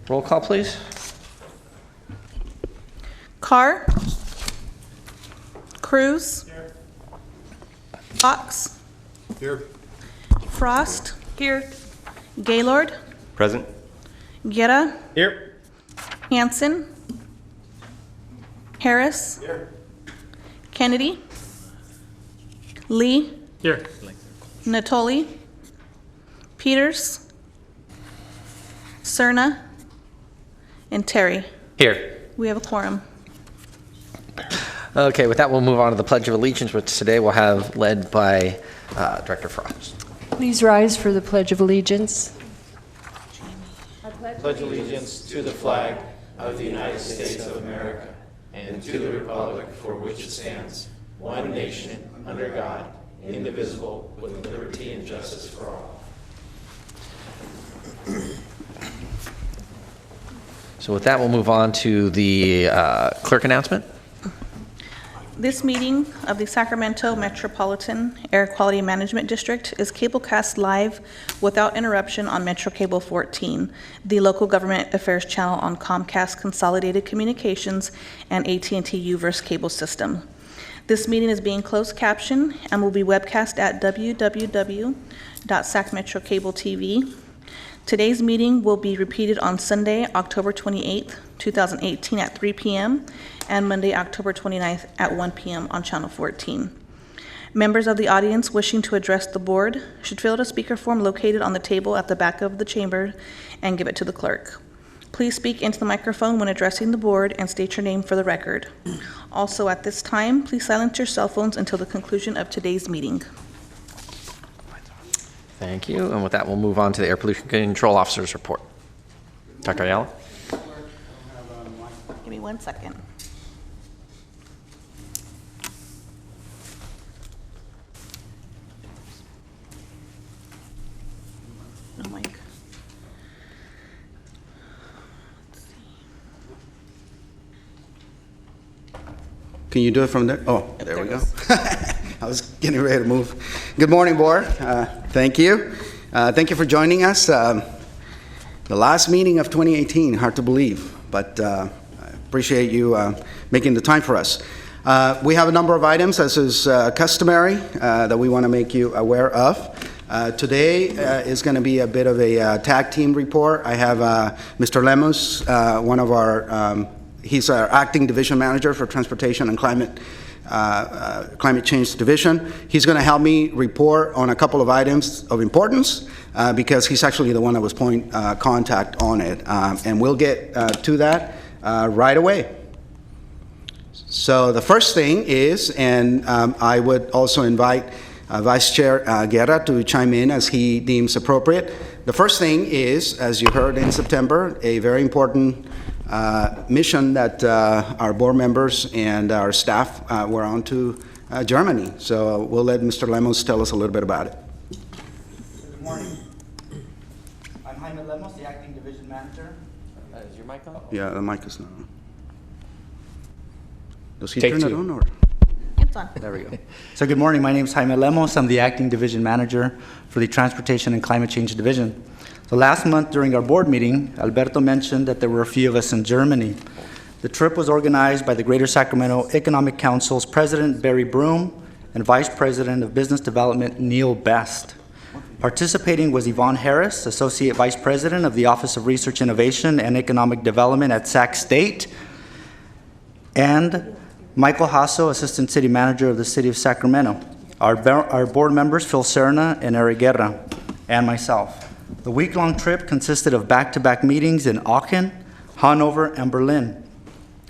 Roll call, please. Carr. Cruz. Here. Fox. Here. Frost. Here. Gaylord. Present. Guerra. Here. Hanson. Harris. Here. Kennedy. Lee. Here. Natoli. Peters. Cerna. And Terry. Here. We have a quorum. Okay, with that, we'll move on to the Pledge of Allegiance, which today we'll have led by Director Frost. Please rise for the Pledge of Allegiance. Pledge allegiance to the flag of the United States of America and to the republic for which it stands, one nation, under God, indivisible, with liberty and justice for all. So with that, we'll move on to the clerk announcement. This meeting of the Sacramento Metropolitan Air Quality Management District is cablecast live without interruption on Metro Cable 14, the local government affairs channel on Comcast Consolidated Communications and AT&T Uverse cable system. This meeting is being closed captioned and will be webcast at www.sacmetrocable.tv. Today's meeting will be repeated on Sunday, October 28th, 2018 at 3 p.m. and Monday, October 29th at 1 p.m. on Channel 14. Members of the audience wishing to address the board should fill out a speaker form located on the table at the back of the chamber and give it to the clerk. Please speak into the microphone when addressing the board and state your name for the record. Also, at this time, please silence your cell phones until the conclusion of today's meeting. Thank you. And with that, we'll move on to the Air Pollution Control Officer's report. Dr. Ayala? Give me 1 second. No mic. Let's see. Can you do it from there? Oh, Yep, there we it go. goes. I was getting ready to move. Good morning, board. Thank you. Thank you for joining us. The last meeting of 2018, hard to believe, but I appreciate you making the time for us. We have a number of items, as is customary, that we want to make you aware of. Today is going to be a bit of a tag team report. I have Mr. Lemos, one of our, he's our acting division manager for transportation and climate change division. He's going to help me report on a couple of items of importance because he's actually the one that was point contact on it. And we'll get to that right away. So the first thing is, and I would also invite Vice Chair Guerra to chime in as he deems appropriate. The first thing is, as you heard in September, a very important mission that our board members and our staff were on to Germany. So we'll let Mr. Lemos tell us a little bit about it. Good morning. I'm Jaime Lemos, the acting division manager. Is your mic on? Yeah, the mic is not on. Does he Take turn it two. on or? It's on. There we go. So good morning, my name is Jaime Lemos. I'm the acting division manager for the Transportation and Climate Change Division. So last month during our board meeting, Alberto mentioned that there were a few of us in Germany. The trip was organized by the Greater Sacramento Economic Council's President Barry Broom and Vice President of Business Development Neil Best. Participating was Yvonne Harris, Associate Vice President of the Office of Research Innovation and Economic Development at Sac State, and Michael Hasso, Assistant City Manager of the City of Sacramento. Our board members, Phil Serna and Eric Guerra, and myself. The week-long trip consisted of back-to-back meetings in Aachen, Hanover, and Berlin.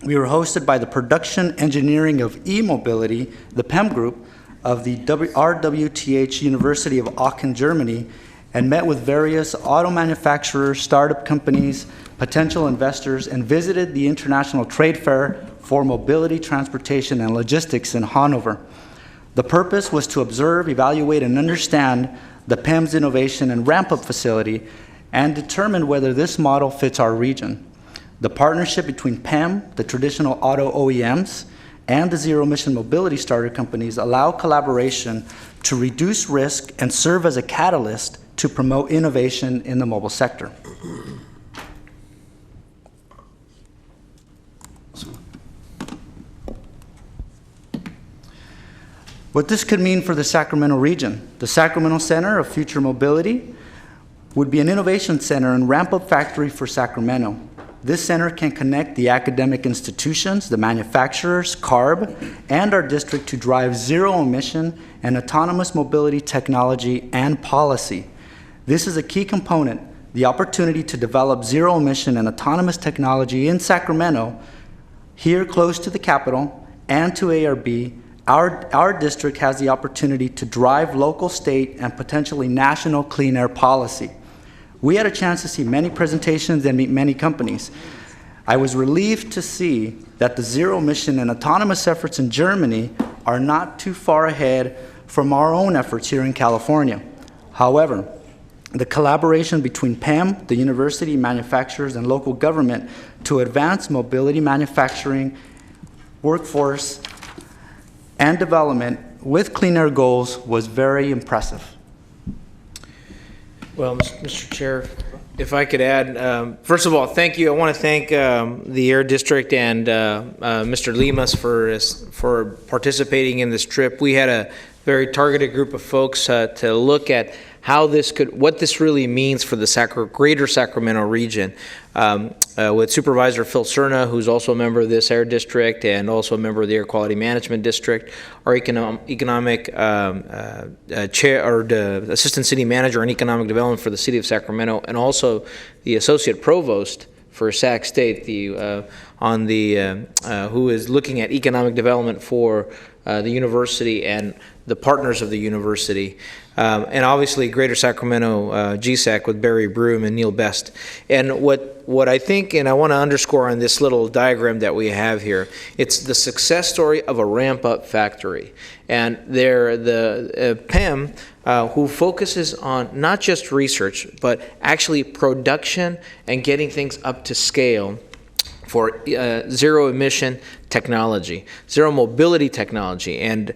We were hosted by the Production Engineering of E-Mobility, the PEM group, of the RWTH University of Aachen, Germany, and met with various auto manufacturers, startup companies, potential investors, and visited the International Trade Fair for Mobility, Transportation, and Logistics in Hanover. The purpose was to observe, evaluate, and understand the PEM's innovation and ramp-up facility and determine whether this model fits our region. The partnership between PEM, the traditional auto OEMs, and the zero-emission mobility starter companies allow collaboration to reduce risk and serve as a catalyst to promote innovation in the mobile sector. What this could mean for the Sacramento region. The Sacramento Center of Future Mobility would be an innovation center and ramp-up factory for Sacramento. This center can connect the academic institutions, the manufacturers, CARB, and our district to drive zero-emission and autonomous mobility technology and policy. This is a key component, the opportunity to develop zero-emission and autonomous technology in Sacramento, here close to the Capitol and to ARB. Our district has the opportunity to drive local, state, and potentially national clean air policy. We had a chance to see many presentations and meet many companies. I was relieved to see that the zero-emission and autonomous efforts in Germany are not too far ahead from our own efforts here in California. However, the collaboration between PEM, the university, manufacturers, and local government to advance mobility manufacturing, workforce, and development with clean air goals was very impressive. Well, Mr. Chair, if I could add, first of all, thank you. I want to thank the Air District and Mr. Limas for participating in this trip. We had a very targeted group of folks to look at how what this really means for the greater Sacramento region. With Supervisor Phil Cerna, who's also a member of this Air District and also a member of the Air Quality Management District, our economic chair, or the Assistant City Manager in Economic Development for the City of Sacramento, and also the Associate Provost for Sac State, who is looking at economic development for the university and the partners of the university. And obviously Greater Sacramento GSAC with Barry Broom and Neil Best. And what I think, and I want to underscore on this little diagram that we have here, it's the success story of a ramp-up factory. And they're the PEM, who focuses on not just research, but actually production and getting things up to scale for zero-emission technology, zero mobility technology. And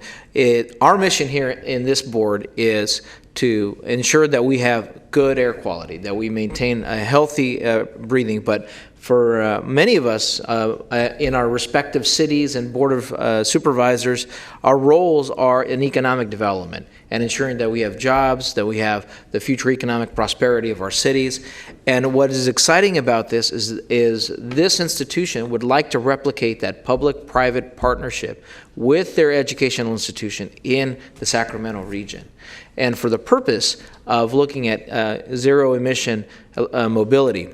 our mission here in this board is to ensure that we have good air quality, that we maintain a healthy breathing. But for many of us in our respective cities and board of supervisors, our roles are in economic development and ensuring that we have jobs, that we have the future economic prosperity of our cities. And what is exciting about this is this institution would like to replicate that public-private partnership with their educational institution in the Sacramento region. And for the purpose of looking at zero-emission mobility.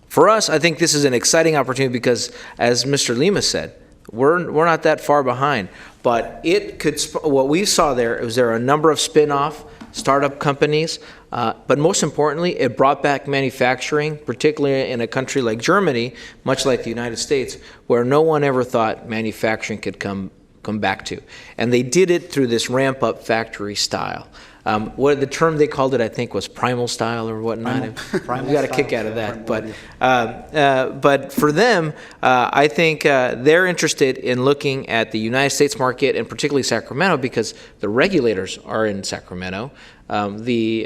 For us, I think this is an exciting opportunity because, as Mr. Lima said, we're not that far behind. But it could, what we saw there are a number of spin-off startup companies, but most importantly, it brought back manufacturing, particularly in a country like Germany, much like the United States, where no one ever thought manufacturing could come back to. And they did it through this ramp-up factory style. What the term they called it, I think, was primal style or whatnot. We got a kick out of that. But for them, I think they're interested in looking at the United States market and particularly Sacramento because the regulators are in Sacramento. We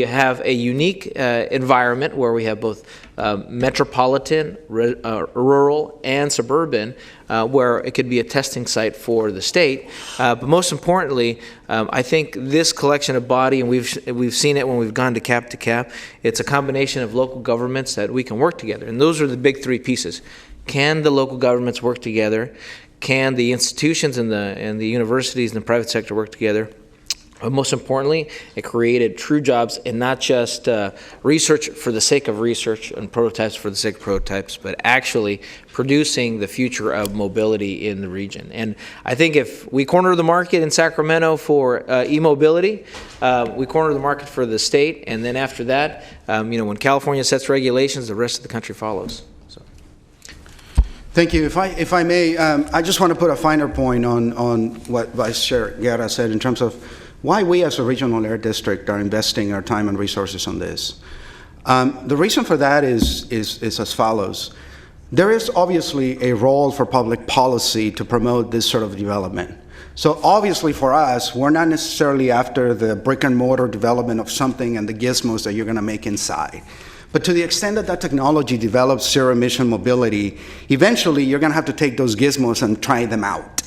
have a unique environment where we have both metropolitan, rural, and suburban, where it could be a testing site for the state. But most importantly, I think this collection of body, and we've seen it when we've gone to cap, it's a combination of local governments that we can work together. And those are the big three pieces. Can the local governments work together? Can the institutions and the universities and the private sector work together? But most importantly, it created true jobs and not just research for the sake of research and prototypes for the sake of prototypes, but actually producing the future of mobility in the region. And I think if we corner the market in Sacramento for e-mobility, we corner the market for the state, and then after that, when California sets regulations, the rest of the country follows. So. Thank you. If I may, I just want to put a finer point on what Vice Chair Guerra said in terms of why we as a regional air district are investing our time and resources on this. The reason for that is as follows. There is obviously a role for public policy to promote this sort of development. So obviously for us, we're not necessarily after the brick and mortar development of something and the gizmos that you're going to make inside. But to the extent that technology develops zero-emission mobility, eventually you're going to have to take those gizmos and try them out.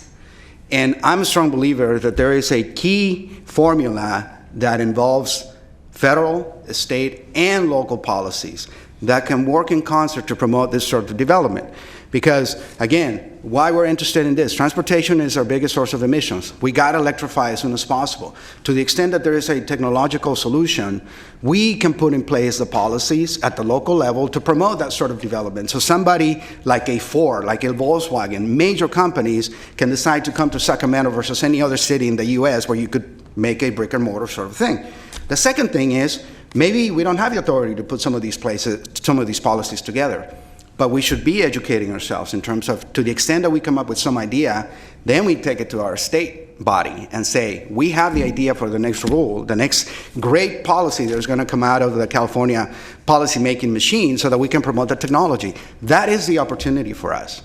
And I'm a strong believer that there is a key formula that involves federal, state, and local policies that can work in concert to promote this sort of development. Because, again, why we're interested in this, transportation is our biggest source of emissions. We got to electrify as soon as possible. To the extent that there is a technological solution, we can put in place the policies at the local level to promote that sort of development. So somebody like a Ford, like a Volkswagen, major companies can decide to come to Sacramento versus any other city in the US where you could make a brick and mortar sort of thing. The second thing is, maybe we don't have the authority to put some of these policies together. But we should be educating ourselves in terms of, to the extent that we come up with some idea, then we take it to our state body and say, we have the idea for the next rule, the next great policy that's going to come out of the California policy-making machine so that we can promote the technology. That is the opportunity for us.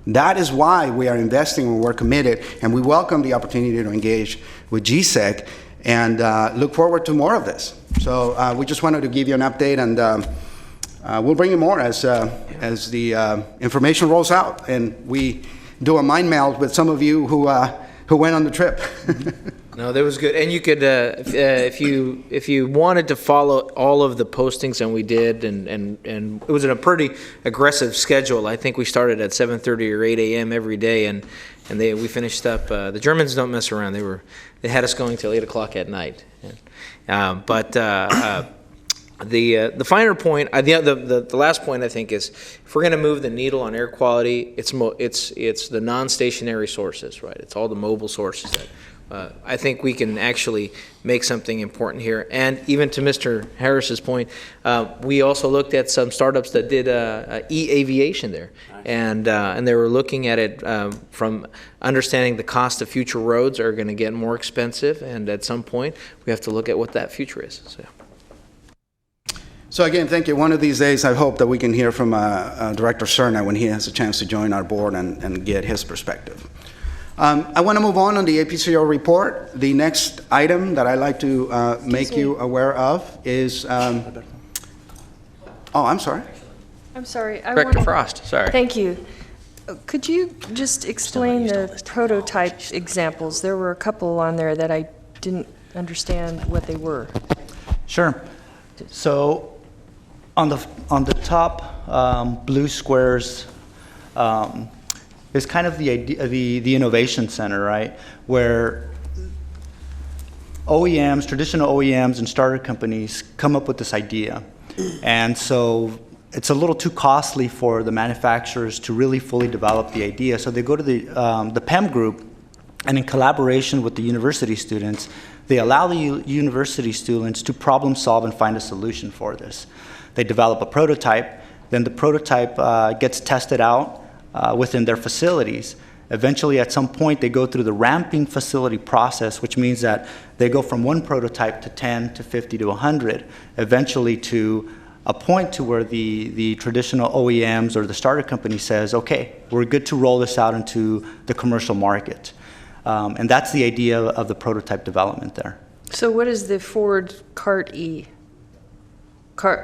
That is why we are investing and we're committed, and we welcome the opportunity to engage with GSEC and look forward to more of this. So we just wanted to give you an update, and we'll bring you more as the information rolls out, and we do a mind meld with some of you who went on the trip. No, that was good. And you could, if you wanted to follow all of the postings, and we did, and it was in a pretty aggressive schedule. I think we started at 7:30 or 8 a.m. every day, and we finished up. The Germans don't mess around. They had us going till 8 o'clock at night. The finer point, the last point I think is, if we're going to move the needle on air quality, it's the non-stationary sources, right? It's all the mobile sources that I think we can actually make something important here. And even to Mr. Harris's point, we also looked at some startups that did e-aviation there, and they were looking at it from understanding the cost of future roads are going to get more expensive, and at some point we have to look at what that future is. So again, thank you. One of these days, I hope that we can hear from Director Cerna when he has a chance to join our board and get his perspective. I want to move on the APCO report. The next item that I'd like to make you aware of is, oh, I'm sorry. I'm sorry. Director Frost, sorry. Thank you. Could you just explain the prototype examples? There were a couple on there that I didn't understand what they were. Sure. So on the top blue squares is kind of the idea, the innovation center, right, where OEMs, traditional OEMs and starter companies come up with this idea, and so it's a little too costly for the manufacturers to really fully develop the idea. So they go to the PEM group, and in collaboration with the university students, they allow the university students to problem solve and find a solution for this. They develop a prototype, then the prototype gets tested out within their facilities. Eventually, at some point, they go through the ramping facility process, which means that they go from one prototype to 10 to 50 to 100, eventually to a point to where the traditional OEMs or the starter company says, okay, we're good to roll this out into the commercial market. And that's the idea of the prototype development there. So what is the Ford Cart E?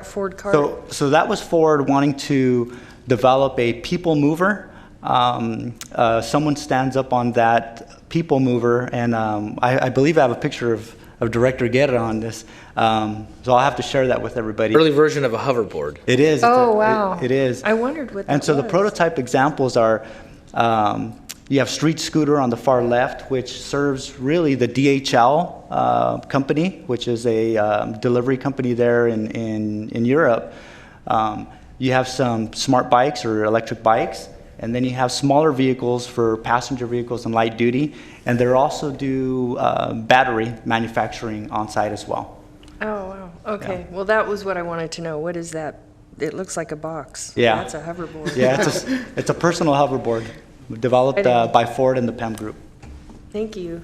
Ford Cart? So that was Ford wanting to develop a people mover. Someone stands up on that people mover, and I believe I have a picture of Director Guerra on this. So I'll have to share that with everybody. Early version of a hoverboard. It is. Oh, wow. It is. I wondered what that And so was. the prototype examples are, you have Street Scooter on the far left, which serves really the DHL company, which is a delivery company there in Europe. You have some smart bikes or electric bikes, and then you have smaller vehicles for passenger vehicles and light duty, and they also do battery manufacturing on site as well. Oh, wow. Okay. Well, that was what I wanted to know. What is that? It looks like a box. Yeah. That's a hoverboard. Yeah, it's a personal hoverboard developed by Ford and the PEM Group. Thank you.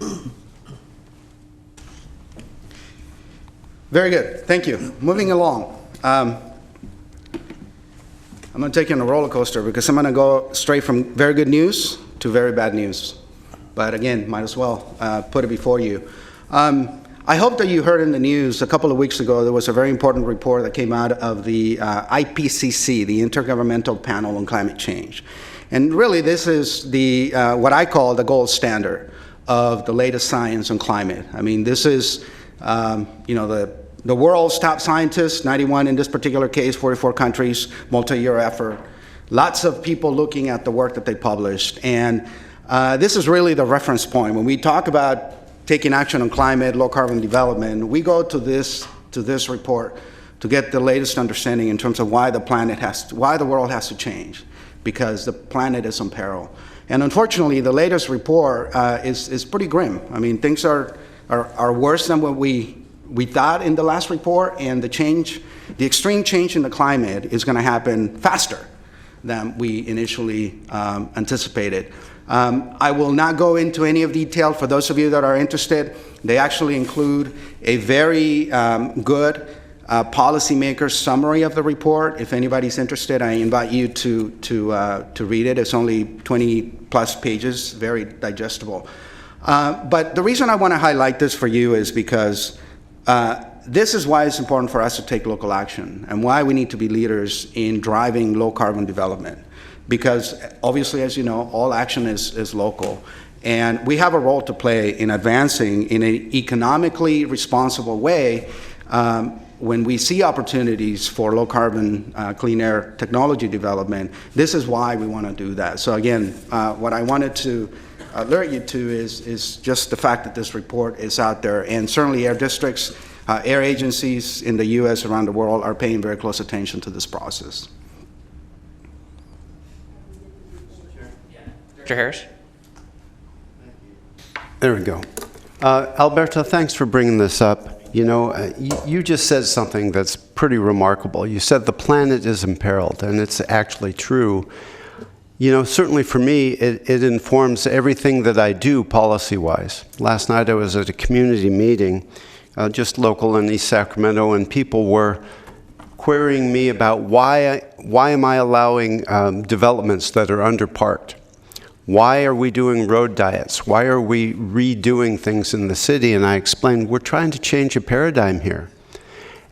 Very good. Thank you. Moving along. I'm going to take you on a roller coaster because I'm going to go straight from very good news to very bad news. But again, might as well put it before you. I hope that you heard in the news a couple of weeks ago, there was a very important report that came out of the IPCC, the Intergovernmental Panel on Climate Change. And really, this is the what I call the gold standard of the latest science on climate. I mean, this is, the world's top scientists, 91 in this particular case, 44 countries, multi-year effort. Lots of people looking at the work that they published. And this is really the reference point. When we talk about taking action on climate, low carbon development, we go to this report to get the latest understanding in terms of why the world has to change, because the planet is in peril. And unfortunately, the latest report is pretty grim. I mean, things are worse than what we thought in the last report, and the extreme change in the climate is going to happen faster than we initially anticipated. I will not go into any of detail. For those of you that are interested, they actually include a very good policymaker summary of the report. If anybody's interested, I invite you to read it. It's only 20-plus pages, very digestible. But the reason I want to highlight this for you is because this is why it's important for us to take local action and why we need to be leaders in driving low-carbon development. Because obviously, as you know, all action is local. And we have a role to play in advancing in an economically responsible way when we see opportunities for low-carbon clean air technology development. This is why we want to do that. So again, what I wanted to alert you to is just the fact that this report is out there. And certainly air districts, air agencies in the U.S., around the world, are paying very close attention to this process. Mr. Harris? There we go. Alberto, thanks for bringing this up. You know, you just said something that's pretty remarkable. You said the planet is imperiled, and it's actually true. You know, certainly for me, it informs everything that I do policy-wise. Last night I was at a community meeting, just local in East Sacramento, and people were querying me about why am I allowing developments that are underparked? Why are we doing road diets? Why are we redoing things in the city? And I explained, we're trying to change a paradigm here.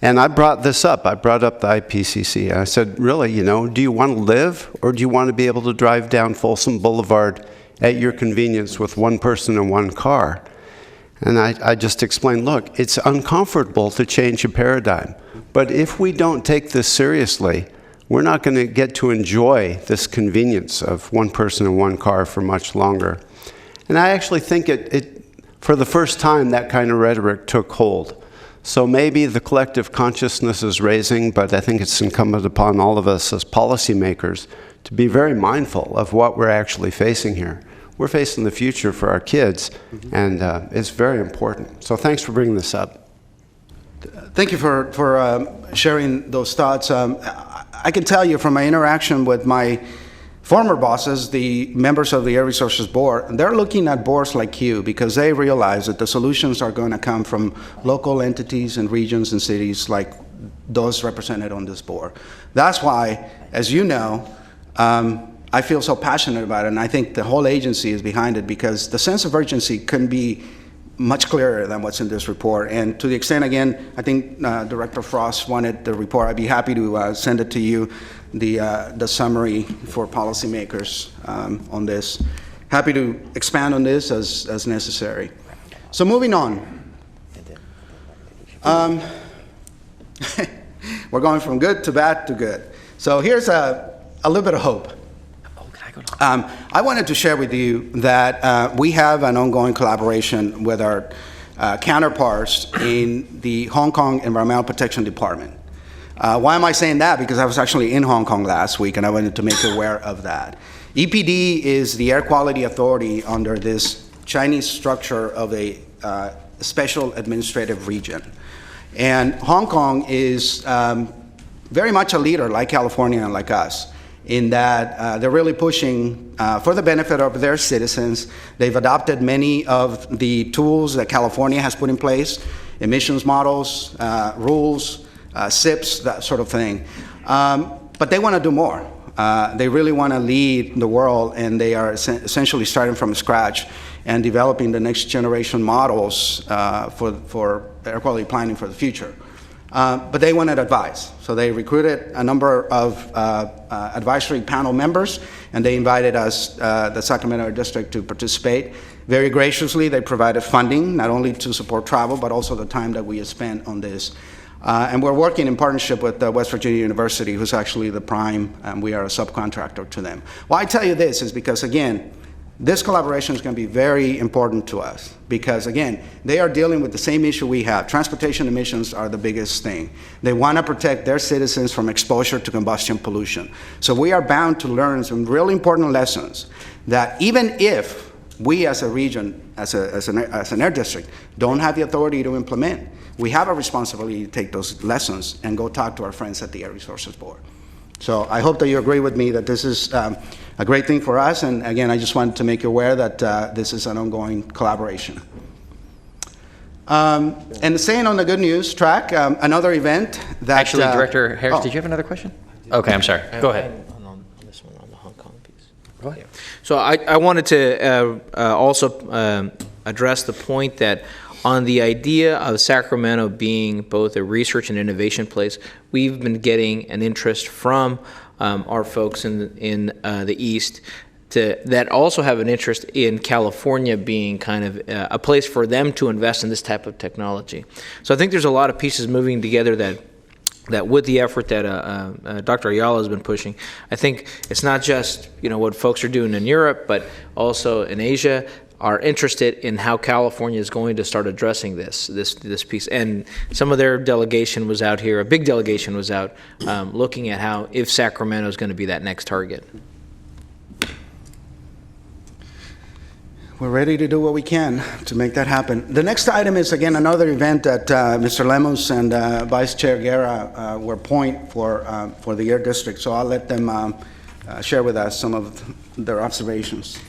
And I brought this up. I brought up the IPCC. I said, really, you know, do you want to live, or do you want to be able to drive down Folsom Boulevard at your convenience with one person and one car? And I just explained, look, it's uncomfortable to change a paradigm. But if we don't take this seriously, we're not going to get to enjoy this convenience of one person and one car for much longer. And I actually think for the first time, that kind of rhetoric took hold. So maybe the collective consciousness is raising, but I think it's incumbent upon all of us as policymakers to be very mindful of what we're actually facing here. We're facing the future for our kids, and it's very important. So thanks for bringing this up. Thank you for sharing those thoughts. I can tell you from my interaction with my former bosses, the members of the Air Resources Board, they're looking at boards like you because they realize that the solutions are going to come from local entities and regions and cities like those represented on this board. That's why, as you know, I feel so passionate about it, and I think the whole agency is behind it because the sense of urgency couldn't be much clearer than what's in this report. And to the extent, again, I think Director Frost wanted the report. I'd be happy to send it to you, the summary for policymakers on this. Happy to expand on this as necessary. So moving on. We're going from good to bad to good. So here's a little bit of hope. I wanted to share with you that we have an ongoing collaboration with our counterparts in the Hong Kong Environmental Protection Department. Why am I saying that? Because I was actually in Hong Kong last week and I wanted to make you aware of that. EPD is the air quality authority under this Chinese structure of a special administrative region. And Hong Kong is very much a leader like California and like us, in that they're really pushing for the benefit of their citizens. They've adopted many of the tools that California has put in place, emissions models, rules, SIPs, that sort of thing. But they want to do more. They really want to lead the world, and they are essentially starting from scratch and developing the next generation models for air quality planning for the future. but they wanted advice. So they recruited a number of advisory panel members, and they invited us, the Sacramento District, to participate. Very graciously, they provided funding, not only to support travel, but also the time that we had spent on this. And we're working in partnership with West Virginia University, who's actually the prime, and we are a subcontractor to them. Why I tell you this is because, again, this collaboration is going to be very important to us because, again, they are dealing with the same issue we have. Transportation emissions are the biggest thing. They want to protect their citizens from exposure to combustion pollution. So we are bound to learn some really important lessons that even if we as a region, as an air district, don't have the authority to implement, we have a responsibility to take those lessons and go talk to our friends at the Air Resources Board. So I hope that you agree with me that this is a great thing for us. And again, I just wanted to make you aware that this is an ongoing collaboration. And staying on the good news track, another event that... Actually, Director Harris, oh. did you have another question? Okay, I'm sorry. Go ahead. On this one, on the Hong Kong piece. Go ahead. So I wanted to also address the point that on the idea of Sacramento being both a research and innovation place, we've been getting an interest from our folks in the East that also have an interest in California being kind of a place for them to invest in this type of technology. So I think there's a lot of pieces moving together that with the effort that Dr. Ayala has been pushing, I think it's not just what folks are doing in Europe, but also in Asia are interested in how California is going to start addressing this piece. And some of their delegation was out here, a big delegation was out looking at if Sacramento is going to be that next target. We're ready to do what we can to make that happen. The next item is, again, another event that Mr. Lemos and Vice Chair Guerra were point for the Air District. So I'll let them share with us some of their observations.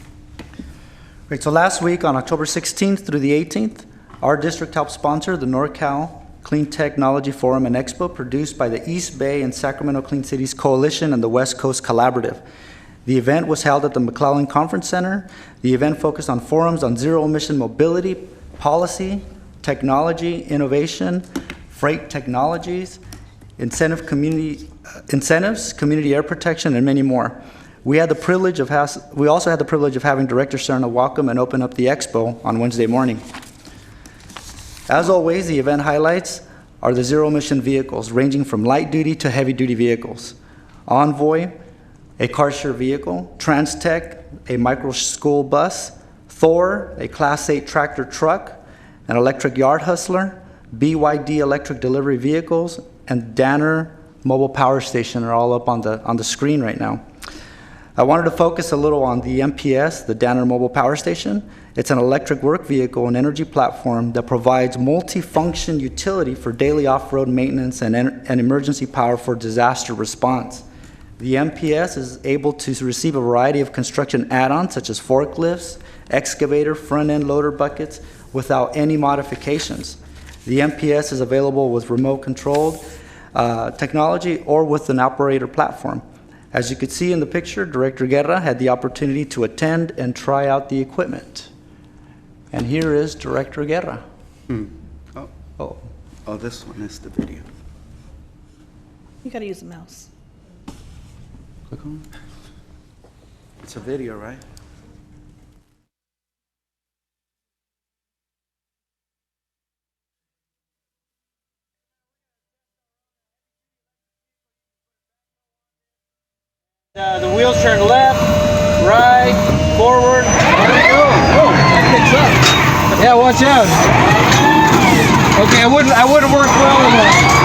Great. So last week on October 16th through the 18th, our district helped sponsor the NorCal Clean Technology Forum and Expo produced by the East Bay and Sacramento Clean Cities Coalition and the West Coast Collaborative. The event was held at the McClellan Conference Center. The event focused on forums on zero-emission mobility, policy, technology, innovation, freight technologies, incentives, community air protection, and many more. We also had the privilege of having Director Serna welcome and open up the expo on Wednesday morning. As always, the event highlights are the zero-emission vehicles, ranging from light-duty to heavy-duty vehicles. Envoy, a car-share vehicle, TransTech, a micro-school bus, Thor, a Class 8 tractor truck, an electric yard hustler, BYD electric delivery vehicles, and Danner mobile power station are all up on the screen right now. I wanted to focus a little on the MPS, the Danner Mobile Power Station. It's an electric work vehicle and energy platform that provides multi-function utility for daily off-road maintenance and emergency power for disaster response. The MPS is able to receive a variety of construction add-ons such as forklifts, excavator, front-end loader buckets without any modifications. The MPS is available with remote-controlled technology or with an operator platform. As you could see in the picture, Director Guerra had the opportunity to attend and try out the equipment. And here is Director Guerra. Oh, this one is the video. You gotta use the mouse. Click on it. It's a video, right? The wheels turn left, right, forward. Yeah, watch out. Okay, I wouldn't work well enough.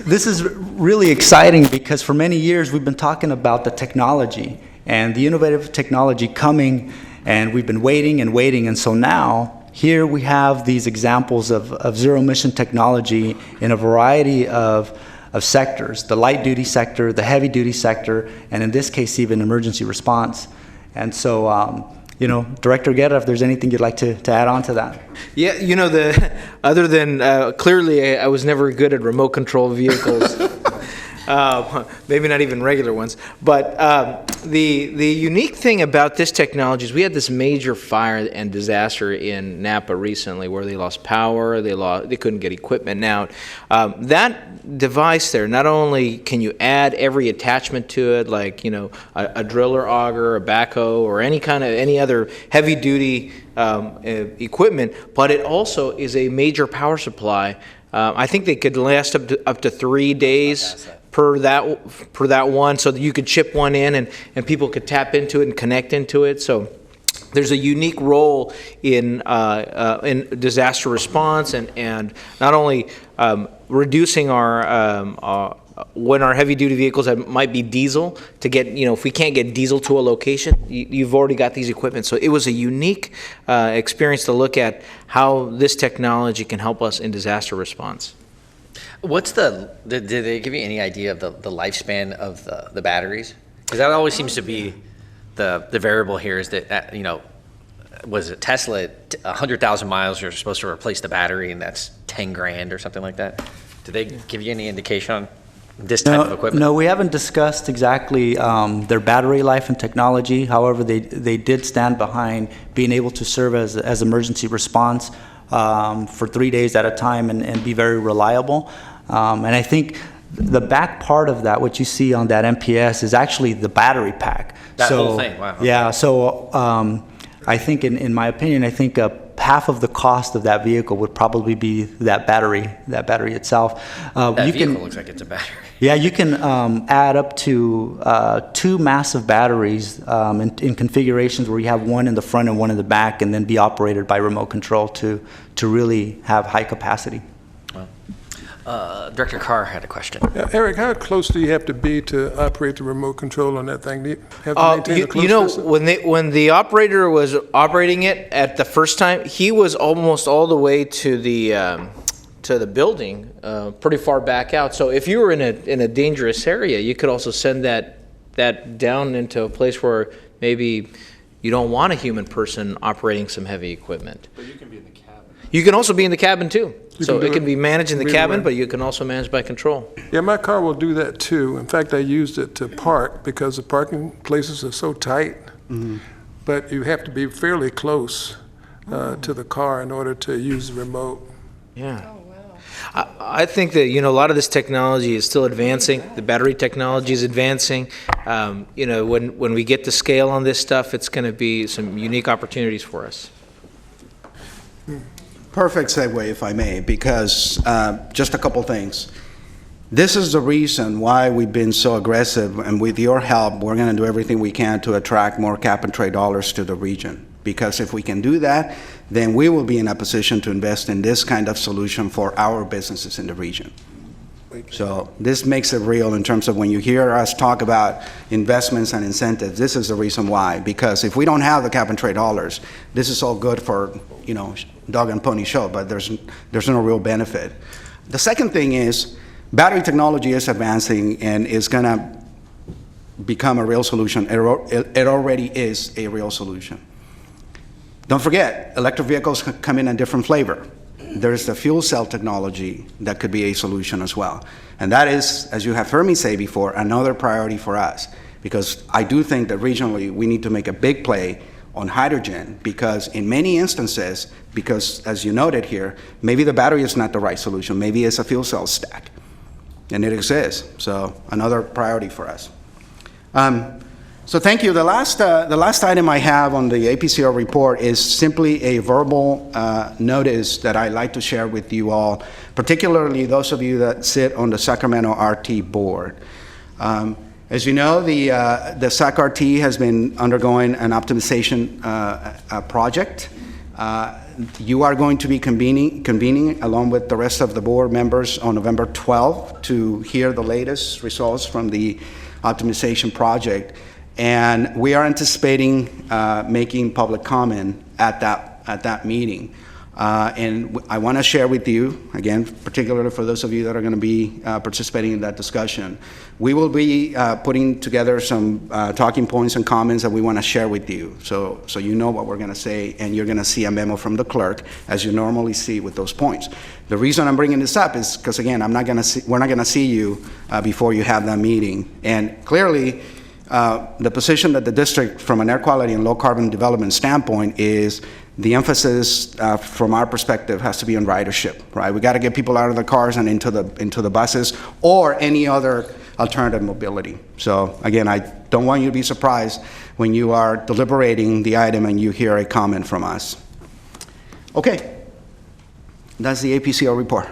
This is really exciting because for many years we've been talking about the technology and the innovative technology coming, and we've been waiting and waiting, and so now here we have these examples of zero-emission technology in a variety of sectors, the light-duty sector, the heavy-duty sector, and in this case even emergency response. And so Director Guerra, if there's anything you'd like to add on to that. Yeah, other than clearly I was never good at remote control vehicles. Maybe not even regular ones. But the unique thing about this technology is we had this major fire and disaster in Napa recently where they lost power, they couldn't get equipment out. That device there, not only can you add every attachment to it, like a driller auger, a backhoe, or any other heavy duty equipment, but it also is a major power supply. I think they could last up to 3 days per that one, so that you could chip one in and people could tap into it and connect into it. So there's a unique role in disaster response and not only reducing our when our heavy duty vehicles might be diesel to get, if we can't get diesel to a location, you've already got these equipment. So it was a unique experience to look at how this technology can help us in disaster response. Did they give you any idea of the lifespan of the batteries? Because that always seems to be the variable here is that, was it Tesla, 100,000 miles, you're supposed to replace the battery and that's 10 grand or something like that? Did they give you any indication on this type of equipment? No, we haven't discussed exactly their battery life and technology. However, they did stand behind being able to serve as emergency response for 3 days at a time and be very reliable. And I think the back part of that, what you see on that MPS, is actually the battery pack. That whole thing, wow. Okay. Yeah, so I think, in my opinion, I think half of the cost of that vehicle would probably be that battery itself. That vehicle looks like it's a battery. Yeah, you can add up to 2 massive batteries in configurations where you have one in the front and one in the back, and then be operated by remote control to really have high capacity. Director Carr had a question. Eric, how close do you have to be to operate the remote control on that thing? Do you have to maintain a close distance? when the operator was operating it at the first time, he was almost all the way to the building, pretty far back out. So if you were in a dangerous area, you could also send that down into a place where maybe you don't want a human person operating some heavy equipment. But you can be in the cabin. You can also be in the cabin too. So it can be managed in the Either cabin, way. but you can also manage by control. Yeah, my car will do that too. In fact, I used it to park because the parking places are so tight. Mm-hmm. But you have to be fairly close to the car in order to use the remote. Yeah. I think that, a lot of this technology is still advancing. The battery technology is advancing. When we get to scale on this stuff, it's going to be some unique opportunities for us. Perfect segue, if I may, because just a couple things. This is the reason why we've been so aggressive, and with your help, we're going to do everything we can to attract more cap-and-trade dollars to the region. Because if we can do that, then we will be in a position to invest in this kind of solution for our businesses in the region. So this makes it real in terms of when you hear us talk about investments and incentives, this is the reason why. Because if we don't have the cap-and-trade dollars, this is all good for, dog and pony show, but there's no real benefit. The second thing is, battery technology is advancing and is going to become a real solution. It already is a real solution. Don't forget, electric vehicles come in a different flavor. There's the fuel cell technology that could be a solution as well. And that is, as you have heard me say before, another priority for us. Because I do think that regionally we need to make a big play on hydrogen, because in many instances, because as you noted here, maybe the battery is not the right solution. Maybe it's a fuel cell stack. And it exists. So another priority for us. So thank you. The last item I have on the APCO report is simply a verbal notice that I'd like to share with you all, particularly those of you that sit on the Sacramento RT board. As you know, the SAC RT has been undergoing an optimization project. You are going to be convening along with the rest of the board members on November 12th to hear the latest results from the optimization project. And we are anticipating making public comment at that meeting. And I want to share with you, again, particularly for those of you that are going to be participating in that discussion, we will be putting together some talking points and comments that we want to share with you. So you know what we're going to say, and you're going to see a memo from the clerk, as you normally see with those points. The reason I'm bringing this up is because, again, we're not going to see you before you have that meeting. And clearly, the position that the district, from an air quality and low carbon development standpoint, is the emphasis from our perspective has to be on ridership, right? We got to get people out of the cars and into the buses or any other alternative mobility. So again, I don't want you to be surprised when you are deliberating the item and you hear a comment from us. Okay, that's the APCO report.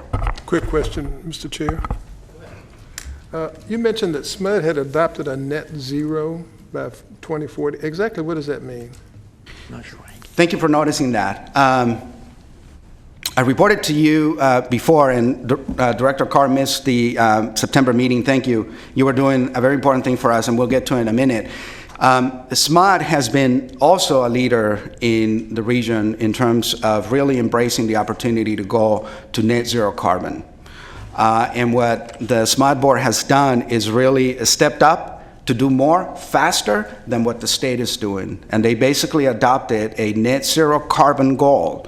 Quick question, Mr. Chair. You mentioned that SMUD had adopted a net zero by 2040. Exactly what does that mean? Not sure. Thank you for noticing that. I reported to you before, and Director Carr missed the September meeting. Thank you. You were doing a very important thing for us, and we'll get to it in a minute. SMUD has been also a leader in the region in terms of really embracing the opportunity to go to net zero carbon. And what the SMUD board has done is really stepped up to do more faster than what the state is doing. And they basically adopted a net zero carbon goal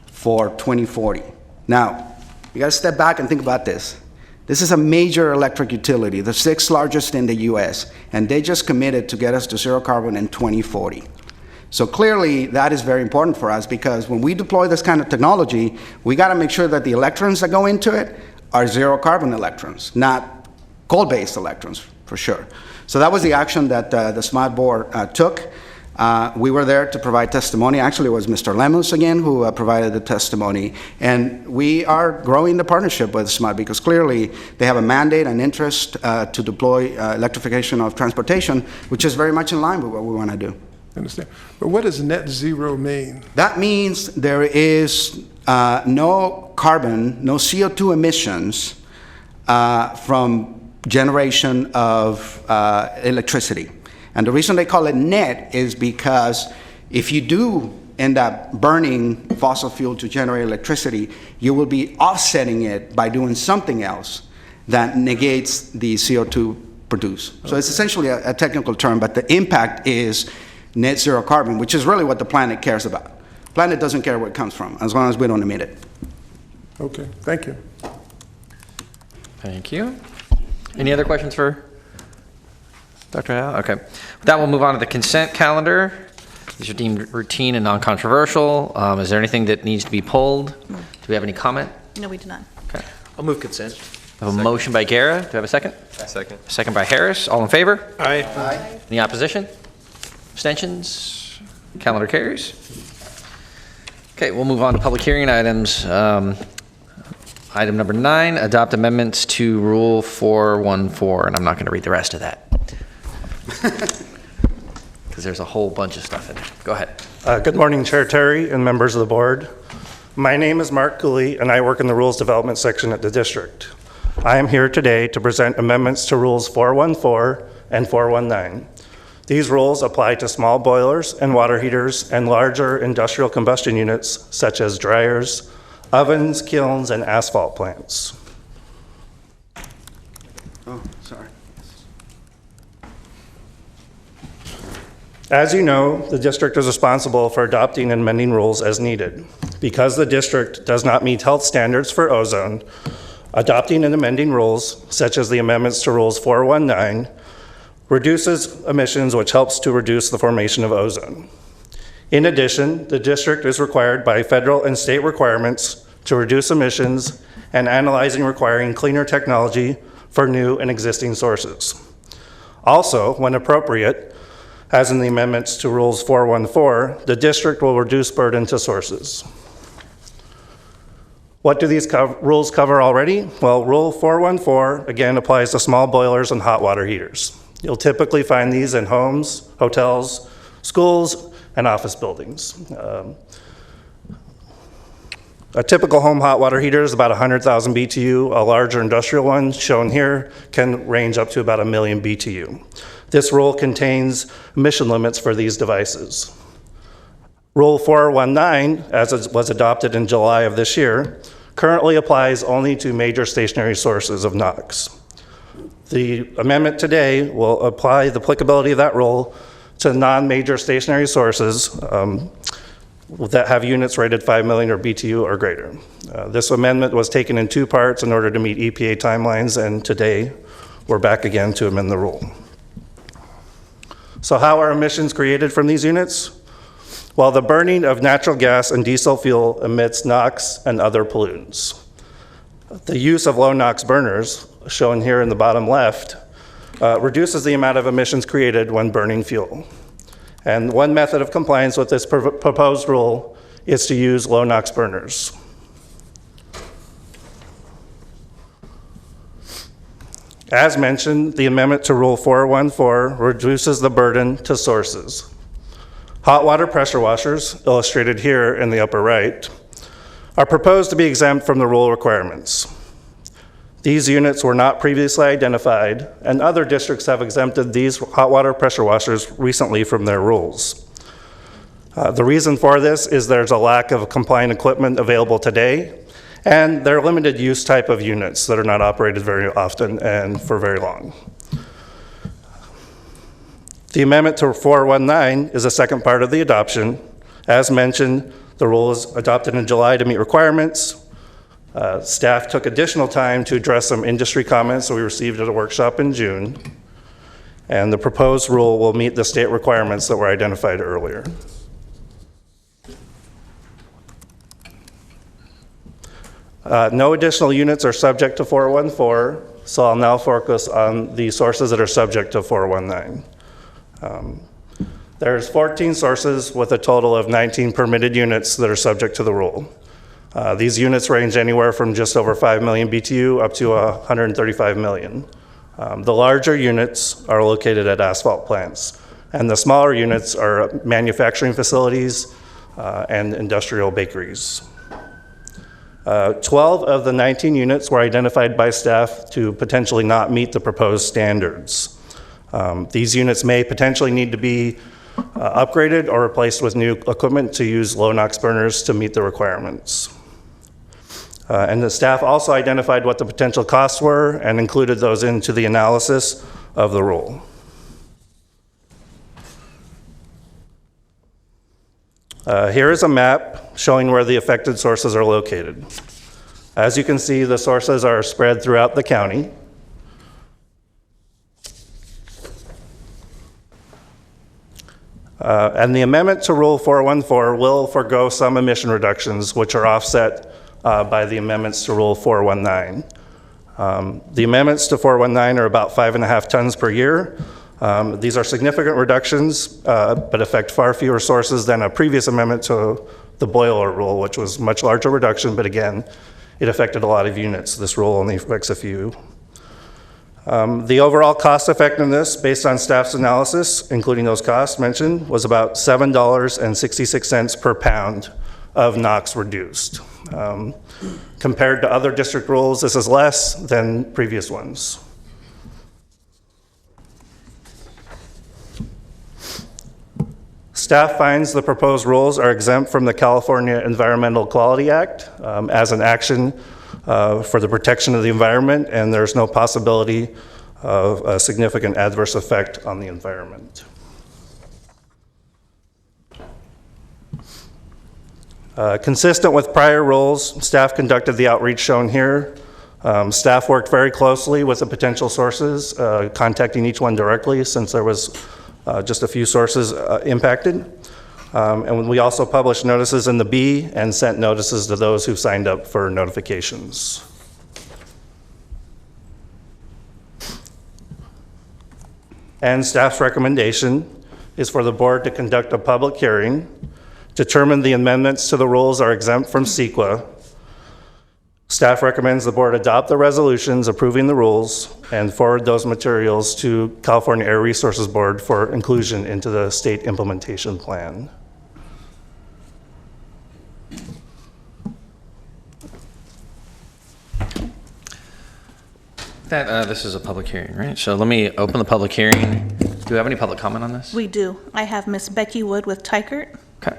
for 2040. Now, you gotta step back and think about this. This is a major electric utility, the 6th largest in the US, and they just committed to get us to zero carbon in 2040. So clearly, that is very important for us, because when we deploy this kind of technology, we gotta make sure that the electrons that go into it are zero carbon electrons, not coal-based electrons, for sure. So that was the action that the SMUD board took. We were there to provide testimony. Actually, it was Mr. Lemus again who provided the testimony. And we are growing the partnership with SMUD because clearly they have a mandate and interest to deploy electrification of transportation, which is very much in line with what we want to do. I understand. But what does net zero mean? That means there is no carbon, no CO2 emissions from generation of electricity. And the reason they call it net is because if you do end up burning fossil fuel to generate electricity, you will be offsetting it by doing something else that negates the CO2 produced. So it's essentially a technical term, but the impact is net zero carbon, which is really what the planet cares about. The planet doesn't care where it comes from, as long as we don't emit it. Okay, thank you. Thank you. Any other questions for Dr. Howe? Okay. With that, we'll move on to the consent calendar. These are deemed routine and non-controversial. Is there anything that needs to be pulled? Do we have any comment? No, we do not. Okay. I'll move consent. I have a motion by Guerra. Do I have a second? Second. A second by Harris. All in favor? Aye. Any opposition? Abstentions? Calendar carries. Okay, we'll move on to public hearing items. Item number 9, adopt amendments to Rule 414, and I'm not going to read the rest of that because there's a whole bunch of stuff in there. Go ahead. Good morning, Chair Terry and members of the board. My name is Mark Cooley, and I work in the Rules Development section at the district. I am here today to present amendments to Rules 414 and 419. These rules apply to small boilers and water heaters and larger industrial combustion units such as dryers, ovens, kilns, and asphalt plants. Oh, sorry. As you know, the district is responsible for adopting and amending rules as needed. Because the district does not meet health standards for ozone, adopting and amending rules, such as the amendments to Rules 419, reduces emissions, which helps to reduce the formation of ozone. In addition, the district is required by federal and state requirements to reduce emissions and analyzing requiring cleaner technology for new and existing sources. Also, when appropriate, as in the amendments to Rules 414, the district will reduce burden to sources. What do these rules cover already? Well, Rule 414, again, applies to small boilers and hot water heaters. You'll typically find these in homes, hotels, schools, and office buildings. A typical home hot water heater is about 100,000 BTU. A larger industrial one, shown here, can range up to about 1 million BTU. This rule contains emission limits for these devices. Rule 419, as it was adopted in July of this year, currently applies only to major stationary sources of NOx. The amendment today will apply the applicability of that rule to non-major stationary sources that have units rated 5 million or BTU or greater. This amendment was taken in two parts in order to meet EPA timelines, and today we're back again to amend the rule. So how are emissions created from these units? Well, the burning of natural gas and diesel fuel emits NOx and other pollutants. The use of low NOx burners, shown here in the bottom left, reduces the amount of emissions created when burning fuel. And one method of compliance with this proposed rule is to use low NOx burners. As mentioned, the amendment to Rule 414 reduces the burden to sources. Hot water pressure washers, illustrated here in the upper right, are proposed to be exempt from the rule requirements. These units were not previously identified, and other districts have exempted these hot water pressure washers recently from their rules. The reason for this is there's a lack of compliant equipment available today, and they're limited use type of units that are not operated very often and for very long. The amendment to 419 is the second part of the adoption. As mentioned, the rule was adopted in July to meet requirements. Staff took additional time to address some industry comments that we received at a workshop in June. And the proposed rule will meet the state requirements that were identified earlier. No additional units are subject to 414, so I'll now focus on the sources that are subject to 419. There's 14 sources with a total of 19 permitted units that are subject to the rule. These units range anywhere from just over 5 million BTU up to 135 million. The larger units are located at asphalt plants, and the smaller units are manufacturing facilities and industrial bakeries. 12 of the 19 units were identified by staff to potentially not meet the proposed standards. These units may potentially need to be upgraded or replaced with new equipment to use low NOx burners to meet the requirements. And the staff also identified what the potential costs were and included those into the analysis of the rule. Here is a map showing where the affected sources are located. As you can see, the sources are spread throughout the county. And the amendment to Rule 414 will forego some emission reductions, which are offset by the amendments to Rule 419. The amendments to 419 are about 5.5 tons per year. These are significant reductions, but affect far fewer sources than a previous amendment to the boiler rule, which was much larger reduction, but again, it affected a lot of units. This rule only affects a few. The overall cost effectiveness, based on staff's analysis, including those costs mentioned, was about $7.66 per pound of NOx reduced. Compared to other district rules, this is less than previous ones. Staff finds the proposed rules are exempt from the California Environmental Quality Act as an action for the protection of the environment, and there's no possibility of a significant adverse effect on the environment. Consistent with prior rules, staff conducted the outreach shown here. Staff worked very closely with the potential sources, contacting each one directly since there was just a few sources impacted. And we also published notices in the B and sent notices to those who signed up for notifications. And staff's recommendation is for the board to conduct a public hearing, determine the amendments to the rules are exempt from CEQA. Staff recommends the board adopt the resolutions approving the rules and forward those materials to California Air Resources Board for inclusion into the state implementation plan. This is a public hearing, right? So let me open the public hearing. Do we have any public comment on this? We do. I have Miss Becky Wood with Tykert. Okay.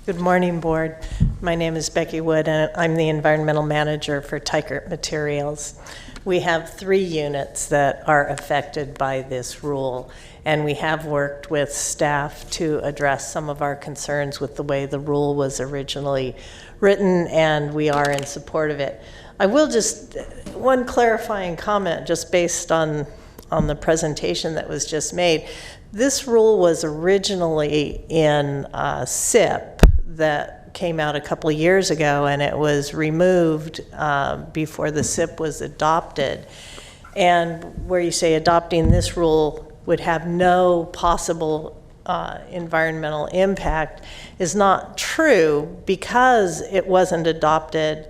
Good morning, Board. My name is Becky Wood, and I'm the Environmental Manager for Tykert Materials. We have 3 units that are affected by this rule, and we have worked with staff to address some of our concerns with the way the rule was originally written, and we are in support of it. I will just, one clarifying comment just based on the presentation that was just made. This rule was originally in SIP that came out a couple of years ago, and it was removed before the SIP was adopted. And where you say adopting this rule would have no possible environmental impact is not true, because it wasn't adopted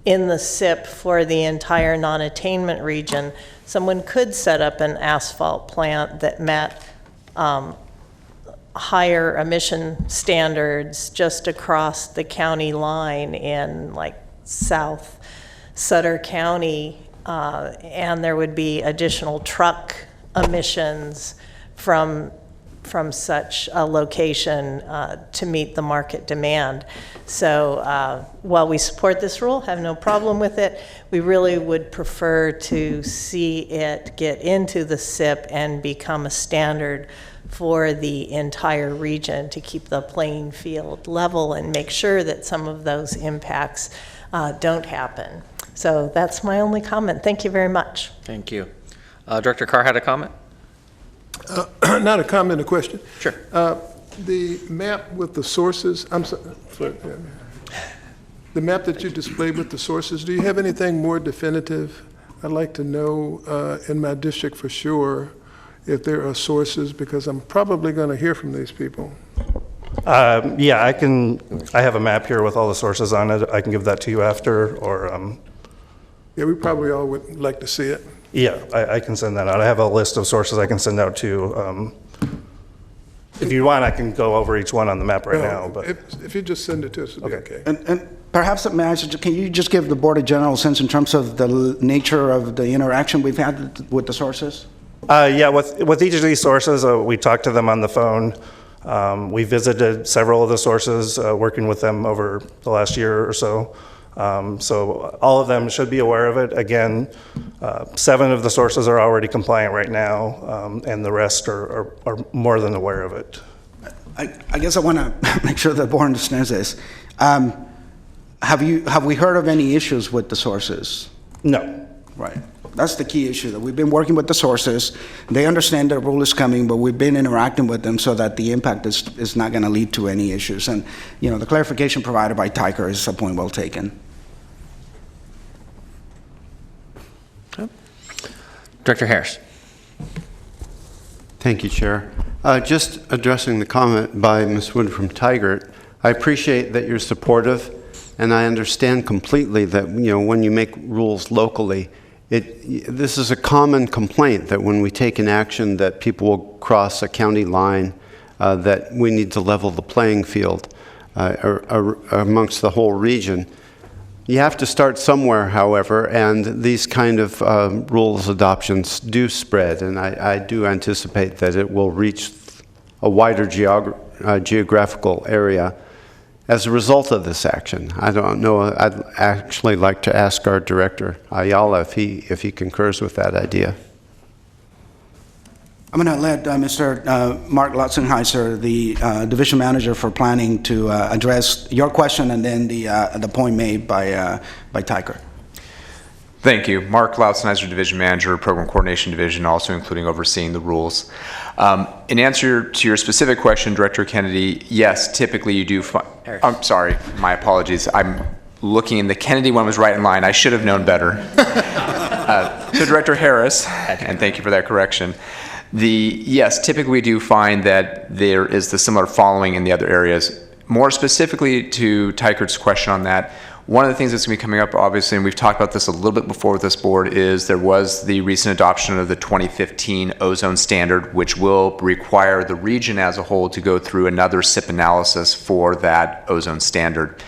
in the SIP for the entire non-attainment region. Someone could set up an asphalt plant that met higher emission standards just across the county line in like South Sutter County, and there would be additional truck emissions from such a location to meet the market demand. So while we support this rule, have no problem with it, we really would prefer to see it get into the SIP and become a standard for the entire region to keep the playing field level and make sure that some of those impacts don't happen. So that's my only comment. Thank you very much. Thank you. Director Carr had a comment? Not a comment, a question. Sure. The map with the sources, the map that you displayed with the sources, do you have anything more definitive? I'd like to know in my district for sure if there are sources, because I'm probably going to hear from these people. Yeah, I have a map here with all the sources on it. I can give that to you after, or... Yeah, we probably all would like to see it. Yeah, I can send that out. I have a list of sources I can send out too. If you want, I can go over each one on the map right now. But if you just send it to us, it'll be okay. And perhaps, can you just give the board a general sense in terms of the nature of the interaction we've had with the sources? Yeah, with each of these sources, we talked to them on the phone. We visited several of the sources, working with them over the last year or so. So all of them should be aware of it. Again, 7 of the sources are already compliant right now, and the rest are more than aware of it. I guess I want to make sure the board understands this. Have we heard of any issues with the sources? No. Right. That's the key issue, that we've been working with the sources. They understand the rule is coming, but we've been interacting with them so that the impact is not going to lead to any issues. And, you know, the clarification provided by Tykert is a point well taken. Okay. Director Harris. Thank you, Chair. Just addressing the comment by Ms. Wood from Tykert, I appreciate that you're supportive, and I understand completely that, you know, when you make rules locally, this is a common complaint that when we take an action that people will cross a county line, that we need to level the playing field amongst the whole region. You have to start somewhere, however, and these kind of rules adoptions do spread, and I do anticipate that it will reach a wider geographical area as a result of this action. I don't know, I'd actually like to ask our director, Ayala, if he concurs with that idea. I'm going to let Mr. Mark Lotzenheiser, the division manager for planning, to address your question and then the point made by Tykert. Thank you. Mark Lautzenheiser, Division Manager, Program Coordination Division, also including overseeing the rules. In answer to your specific question, Director Kennedy, yes, typically you do I'm sorry, my apologies. I'm looking, the Kennedy one was right in line. I should have known better. So Director Harris, and thank you for that correction. Yes, typically we do find that there is the similar following in the other areas. More specifically to Tykert's question on that, one of the things that's going to be coming up, obviously, and we've talked about this a little bit before with this board, is there was the recent adoption of the 2015 ozone standard, which will require the region as a whole to go through another SIP analysis for that ozone standard.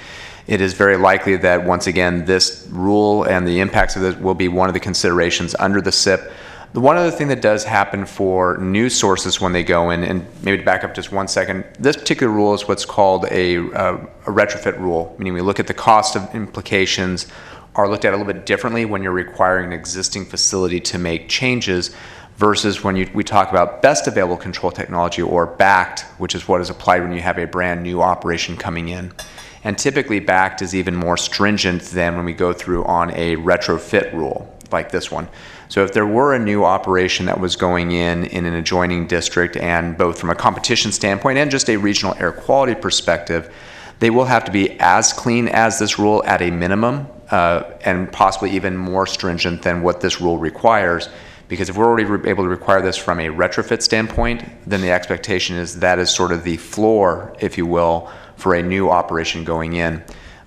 It is very likely that, once again, this rule and the impacts of it will be one of the considerations under the SIP. The one other thing that does happen for new sources when they go in, and maybe to back up just 1 second, this particular rule is what's called a retrofit rule, meaning we look at the cost of implications are looked at a little bit differently when you're requiring an existing facility to make changes versus when we talk about best available control technology, or BACT, which is what is applied when you have a brand new operation coming in. And typically BACT is even more stringent than when we go through on a retrofit rule like this one. So if there were a new operation that was going in an adjoining district, and both from a competition standpoint and just a regional air quality perspective, they will have to be as clean as this rule at a minimum, and possibly even more stringent than what this rule requires. Because if we're already able to require this from a retrofit standpoint, then the expectation is that is sort of the floor, if you will, for a new operation going in.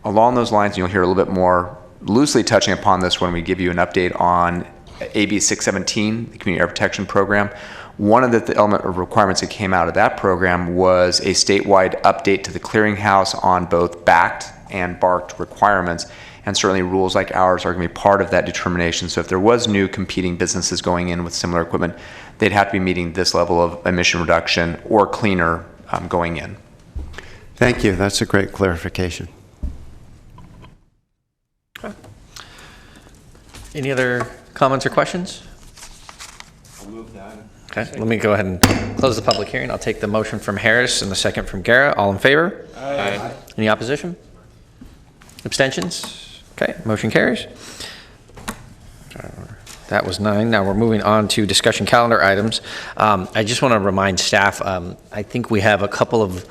Along those lines, you'll hear a little bit more loosely touching upon this when we give you an update on AB 617, the Community Air Protection Program. One of the element of requirements that came out of that program was a statewide update to the clearinghouse on both BACT and BARCT requirements. And certainly rules like ours are going to be part of that determination. So if there was new competing businesses going in with similar equipment, they'd have to be meeting this level of emission reduction or cleaner going in. Thank you. That's a great clarification. Okay. Any other comments or questions? I'll move that. Okay, let me go ahead and close the public hearing. I'll take the motion from Harris and the second from Guerra. All in favor? Aye. Any opposition? Abstentions? Okay, motion carries. That was 9. Now we're moving on to discussion calendar items. I just want to remind staff, I think we have a couple of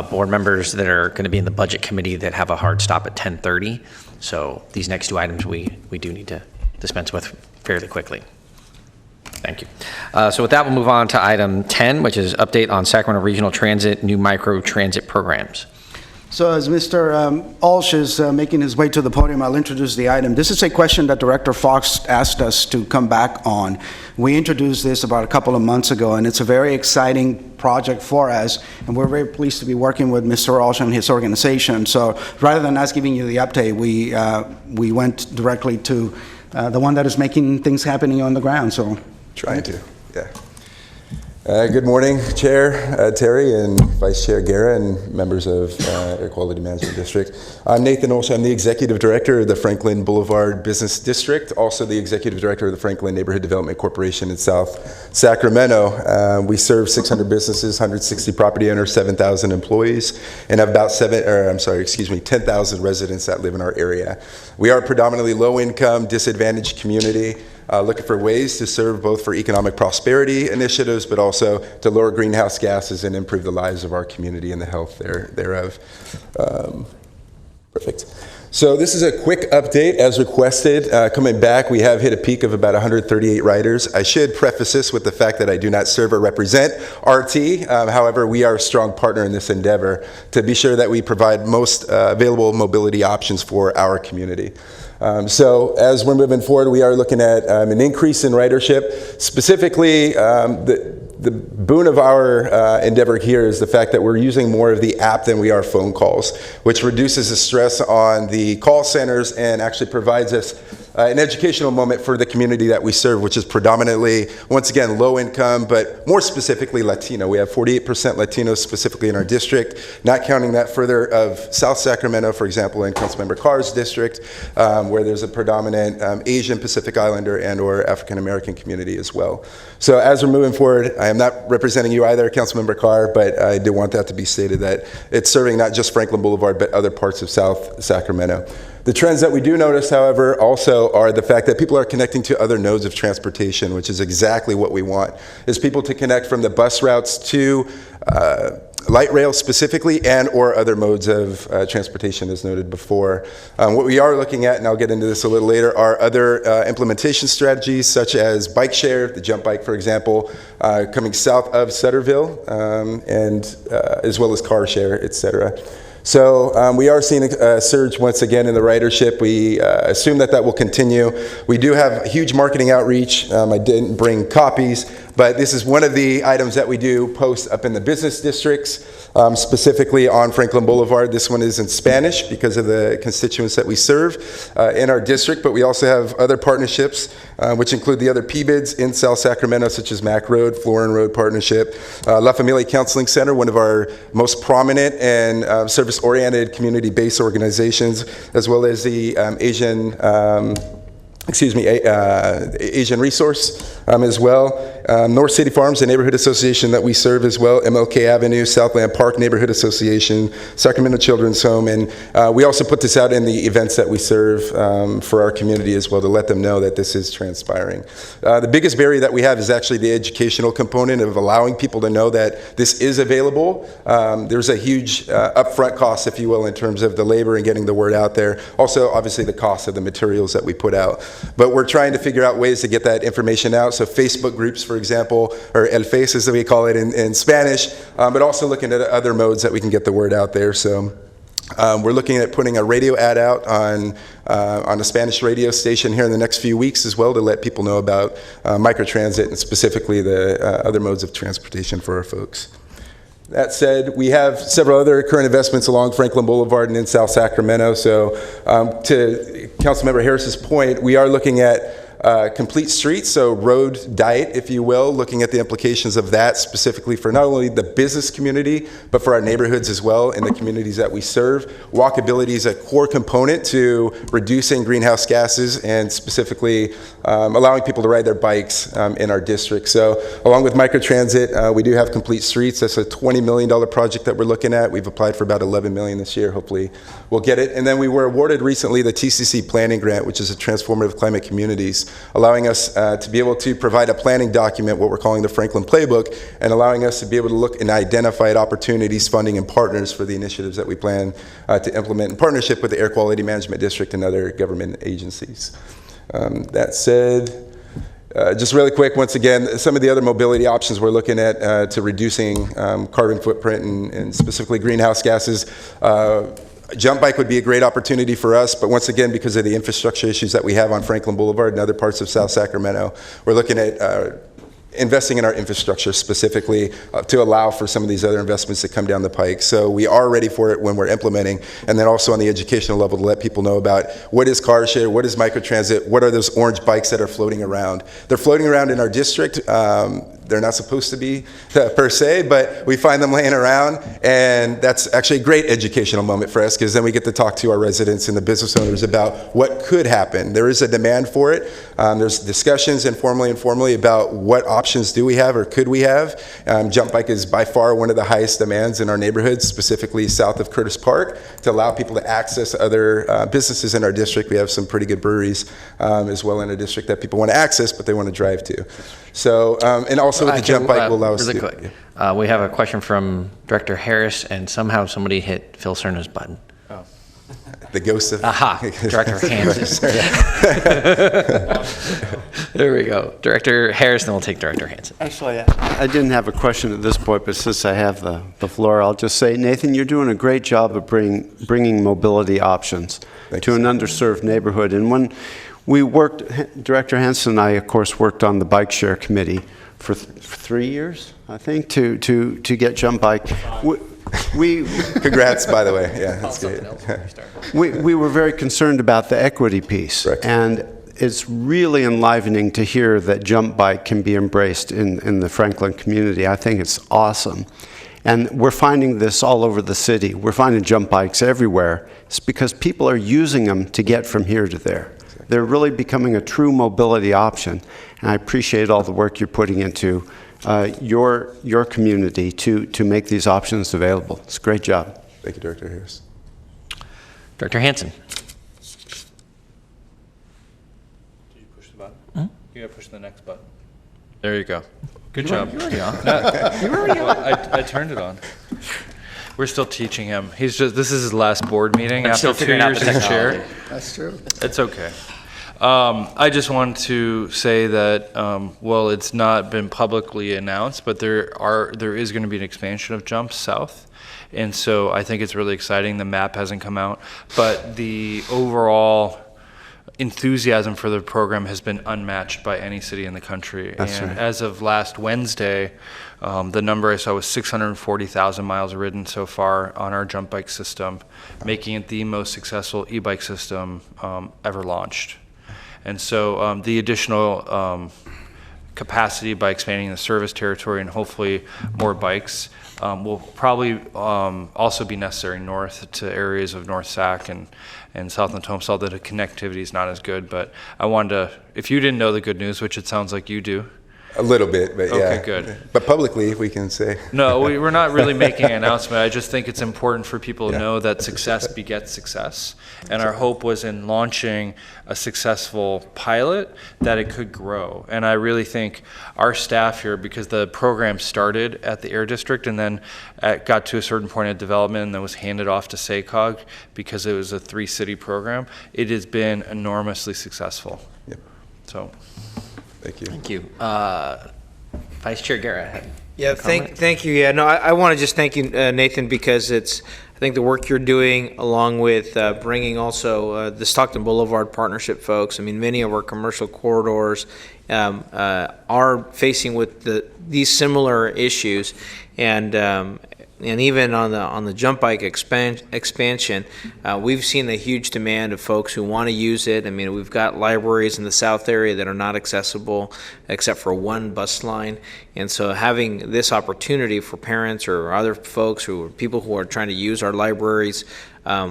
board members that are going to be in the budget committee that have a hard stop at 10:30. So these next 2 items we do need to dispense with fairly quickly. Thank you. So with that, we'll move on to item 10, which is update on Sacramento Regional Transit new micro transit programs. So as Mr. Alsh is making his way to the podium, I'll introduce the item. This is a question that Director Fox asked us to come back on. We introduced this about a couple of months ago, and it's a very exciting project for us, and we're very pleased to be working with Mr. Alsh and his organization. So rather than us giving you the update, we went directly to the one that is making things happening on the ground. So trying to, yeah. Good morning, Chair Terry and Vice Chair Guerra and members of Air Quality Management District. I'm Nathan Olsh. I'm the Executive Director of the Franklin Boulevard Business District, also the Executive Director of the Franklin Neighborhood Development Corporation in South Sacramento. We serve 600 businesses, 160 property owners, 7,000 employees, and have about 10,000 residents that live in our area. We are a predominantly low-income, disadvantaged community, looking for ways to serve both for economic prosperity initiatives, but also to lower greenhouse gases and improve the lives of our community and the health thereof. Perfect. So this is a quick update as requested. Coming back, we have hit a peak of about 138 riders. I should preface this with the fact that I do not serve or represent RT. However, we are a strong partner in this endeavor to be sure that we provide most available mobility options for our community. So as we're moving forward, we are looking at an increase in ridership. Specifically, the boon of our endeavor here is the fact that we're using more of the app than we are phone calls, which reduces the stress on the call centers and actually provides us an educational moment for the community that we serve, which is predominantly, once again, low income, but more specifically Latino. We have 48% Latinos specifically in our district, not counting that further of South Sacramento, for example, in Councilmember Carr's district, where there's a predominant Asian, Pacific Islander, and or African American community as well. So as we're moving forward, I am not representing you either, Councilmember Carr, but I do want that to be stated that it's serving not just Franklin Boulevard, but other parts of South Sacramento. The trends that we do notice, however, also are the fact that people are connecting to other nodes of transportation, which is exactly what we want, is people to connect from the bus routes to light rail specifically and or other modes of transportation as noted before. What we are looking at, and I'll get into this a little later, are other implementation strategies such as bike share, the jump bike, for example, coming south of Sutterville, and as well as car share, et cetera. So we are seeing a surge once again in the ridership. We assume that that will continue. We do have huge marketing outreach. I didn't bring copies, but this is one of the items that we do post up in the business districts, specifically on Franklin Boulevard. This one is in Spanish because of the constituents that we serve in our district, but we also have other partnerships which include the other PBIDs in South Sacramento, such as Mac Road, Florin Road Partnership, La Familia Counseling Center, one of our most prominent and service-oriented community-based organizations, as well as the Asian Resource as well. North City Farms, a neighborhood association that we serve as well, MLK Avenue, Southland Park Neighborhood Association, Sacramento Children's Home, and we also put this out in the events that we serve for our community as well to let them know that this is transpiring. The biggest barrier that we have is actually the educational component of allowing people to know that this is available. There's a huge upfront cost, if you will, in terms of the labor and getting the word out there. Also, obviously, the cost of the materials that we put out. But we're trying to figure out ways to get that information out. So Facebook groups, for example, or El Face as we call it in Spanish, but also looking at other modes that we can get the word out there. So we're looking at putting a radio ad out on a Spanish radio station here in the next few weeks as well to let people know about microtransit and specifically the other modes of transportation for our folks. That said, we have several other current investments along Franklin Boulevard and in South Sacramento. So to Councilmember Harris's point, we are looking at complete streets, so road diet, if you will, looking at the implications of that specifically for not only the business community, but for our neighborhoods as well in the communities that we serve. Walkability is a core component to reducing greenhouse gases and specifically allowing people to ride their bikes in our district. So along with microtransit, we do have complete streets. That's a $20 million project that we're looking at. We've applied for about $11 million this year. Hopefully we'll get it. And then we were awarded recently the TCC Planning Grant, which is a Transformative Climate Communities, allowing us to be able to provide a planning document, what we're calling the Franklin Playbook, and allowing us to be able to look and identify opportunities, funding, and partners for the initiatives that we plan to implement in partnership with the Air Quality Management District and other government agencies. That said, just really quick, once again, some of the other mobility options we're looking at to reducing carbon footprint and specifically greenhouse gases. Jump bike would be a great opportunity for us, but once again, because of the infrastructure issues that we have on Franklin Boulevard and other parts of South Sacramento, we're looking at investing in our infrastructure specifically to allow for some of these other investments that come down the pike. So we are ready for it when we're implementing, and then also on the educational level to let people know about what is car share, what is microtransit, what are those orange bikes that are floating around. They're floating around in our district. They're not supposed to be per se, but we find them laying around, and that's actually a great educational moment for us because then we get to talk to our residents and the business owners about what could happen. There is a demand for it. There's discussions informally and formally about what options do we have or could we have. Jump bike is by far one of the highest demands in our neighborhoods, specifically south of Curtis Park, to allow people to access other businesses in our district. We have some pretty good breweries as well in our district that people want to access, but they want to drive to. So, and also with the jump bike will allow us really to. Quick. We have a question from Director Harris, and somehow somebody hit Phil Cerna's button. Oh. The ghost of... Aha, Director Hansen. There we go. Director Harris, then we'll take Director Hansen. Actually, I didn't have a question at this point, but since I have the floor, I'll just say, Nathan, you're doing a great job of bringing mobility options to an underserved neighborhood. And when we worked, Director Hansen and I, of course, worked on the bike share committee for 3 years, I think, to get jump bike. We Congrats, by the way. Yeah, that's great. We were very concerned about the equity piece. Correct. And it's really enlivening to hear that jump bike can be embraced in the Franklin community. I think it's awesome. And we're finding this all over the city. We're finding jump bikes everywhere. It's because people are using them to get from here to there. They're really becoming a true mobility option, and I appreciate all the work you're putting into your community to make these options available. It's a great job. Thank you, Director Harris. Director Hansen. Did you push the button? Hmm? You got to push the next button. There you go. Good job. You're already on. I turned it on. We're still teaching him. This is his last board meeting after 2 years as chair. That's true. It's okay. I just wanted to say that, well, it's not been publicly announced, but there is going to be an expansion of Jump South. And so I think it's really exciting. The map hasn't come out, but the overall enthusiasm for the program has been unmatched by any city in the country. That's and right. As of last Wednesday, the number I saw was 640,000 miles ridden so far on our jump bike system, making it the most successful e-bike system ever launched. And so the additional capacity by expanding the service territory and hopefully more bikes will probably also be necessary north to areas of North Sac and South Natomas, although the connectivity is not as good. But I wanted to, if you didn't know the good news, which it sounds like you do. A little bit, but yeah. Okay, good. But publicly, we can say. No, we're not really making an announcement. I just think it's important for people to know that success begets success. And our hope was in launching a successful pilot that it could grow. And I really think our staff here, because the program started at the Air District and then got to a certain point of development and then was handed off to SACOG because it was a 3-city program, it has been enormously successful. Yep. So. Thank you. Thank you. Vice Chair Guerra. Yeah, thank you. Yeah, no, I want to just thank you, Nathan, because I think the work you're doing, along with bringing also the Stockton Boulevard Partnership folks. I mean, many of our commercial corridors are facing with these similar issues, and even on the jump bike expansion, we've seen a huge demand of folks who want to use it. I mean, we've got libraries in the south area that are not accessible except for one bus line, and so having this opportunity for parents or other folks people who are trying to use our libraries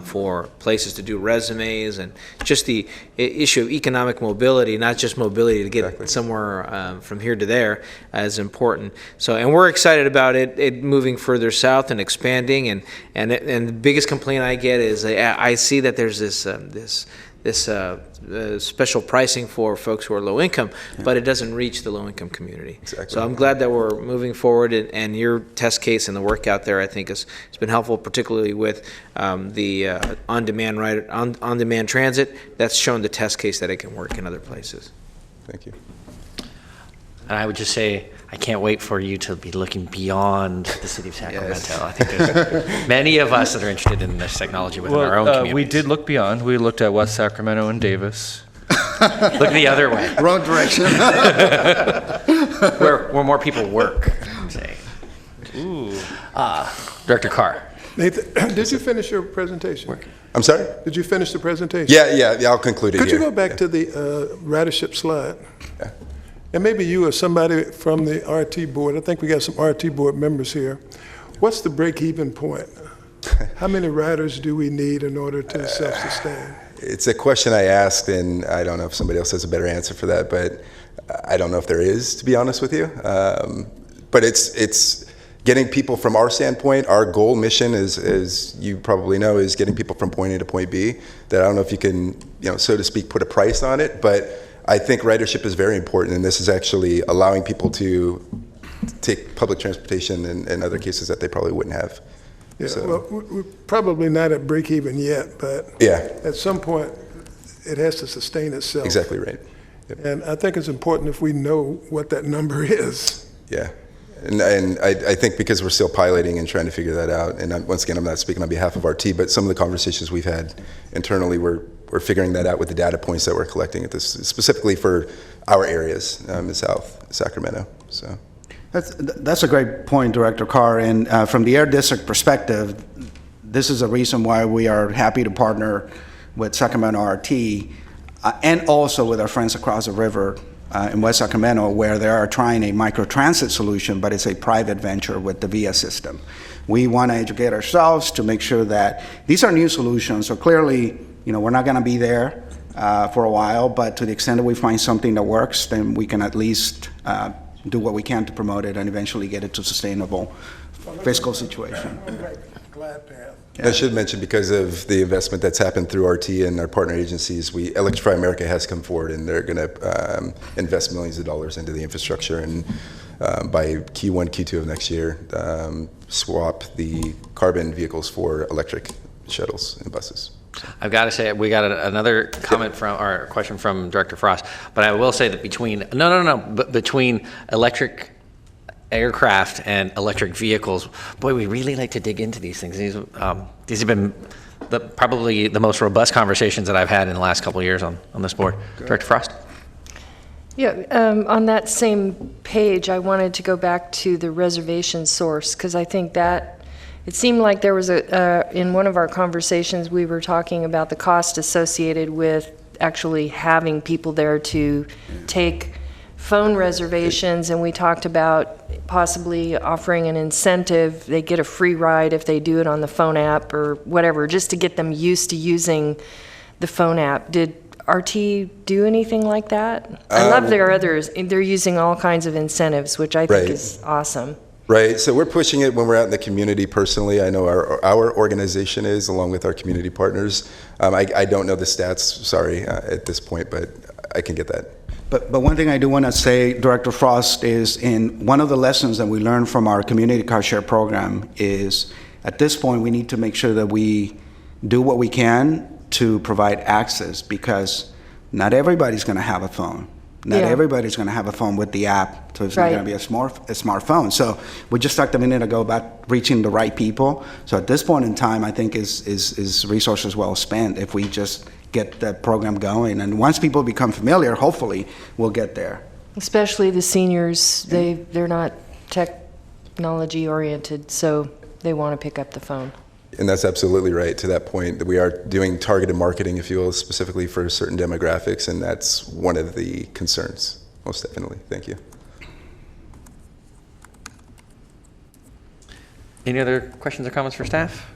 for places to do resumes, and just the issue of economic mobility, not just mobility to get somewhere from here to there, is important. So, and we're excited about it moving further south and expanding. And the biggest complaint I get is I see that there's this special pricing for folks who are low income, but it doesn't reach the low income community. Exactly. So I'm glad that we're moving forward, and your test case and the work out there, I think, has been helpful, particularly with the on-demand transit. That's shown the test case that it can work in other places. Thank you. And I would just say, I can't wait for you to be looking beyond the city of Sacramento. Yes. I think there's many of us that are interested in this technology within our own communities. We did look beyond. We looked at West Sacramento and Davis. Look the other way. Wrong direction. where more people work, I'm saying. Ooh. Director Carr. Nathan, did you finish your presentation? I'm sorry? Did you finish the presentation? Yeah, I'll conclude it Could here. you go back to the ridership slide? Yeah. And maybe you or somebody from the RT board, I think we got some RT board members here. What's the break-even point? How many riders do we need in order to self-sustain? It's a question I asked, and I don't know if somebody else has a better answer for that, but I don't know if there is, to be honest with you. But it's getting people from our standpoint. Our goal mission is, as you probably know, is getting people from point A to point B. That I don't know if you can, so to speak, put a price on it, but I think ridership is very important, and this is actually allowing people to take public transportation in other cases that they probably wouldn't have. Yeah, So, well, we're probably not at break even yet, but yeah, at some point, it has to sustain itself. exactly right. Yep. And I think it's important if we know what that number is. Yeah. And I think because we're still piloting and trying to figure that out, and once again, I'm not speaking on behalf of RT, but some of the conversations we've had internally, we're figuring that out with the data points that we're collecting at this, specifically for our areas in South Sacramento. So That's a great point, Director Carr. And from the Air District perspective, this is a reason why we are happy to partner with Sacramento RT and also with our friends across the river in West Sacramento, where they are trying a microtransit solution, but it's a private venture with the VIA system. We want to educate ourselves to make sure that these are new solutions. So clearly, we're not going to be there for a while, but to the extent that we find something that works, then we can at least do what we can to promote it and eventually get it to a sustainable fiscal situation. Glide path. I should mention, because of the investment that's happened through RT and our partner agencies, Electrify America has come forward, and they're going to invest millions of dollars into the infrastructure, and by Q1, Q2 of next year, swap the carbon vehicles for electric shuttles and buses. I've got to say, we got another comment or question from Director Frost, but I will say that between electric aircraft and electric vehicles, boy, we really like to dig into these things. These have been probably the most robust conversations that I've had in the last couple of years on this board. Director Frost? Yeah, on that same page, I wanted to go back to the reservation source, because I think that it seemed like there was in one of our conversations, we were talking about the cost associated with actually having people there to take phone reservations, and we talked about possibly offering an incentive. They get a free ride if they do it on the phone app or whatever, just to get them used to using the phone app. Did RT do anything like that? I love their others. They're using all kinds of incentives, which I think is awesome. Right, so we're pushing it when we're out in the community personally. I know our organization is, along with our community partners. I don't know the stats, sorry, at this point, but I can get that. But one thing I do want to say, Director Frost, is in one of the lessons that we learned from our community car share program is at this point we need to make sure that we do what we can to provide access, because not everybody's going to have a phone. Not everybody's going to have a phone with the app, so it's not going to be a smartphone. So we just talked a minute ago about reaching the right people. So at this point in time, I think is resources well spent if we just get the program going. And once people become familiar, hopefully we'll get there. Especially the seniors, they're not technology oriented, so they want to pick up the phone. And that's absolutely right. To that point, that we are doing targeted marketing, if you will, specifically for certain demographics, and that's one of the concerns, most definitely. Thank you. Any other questions or comments for staff?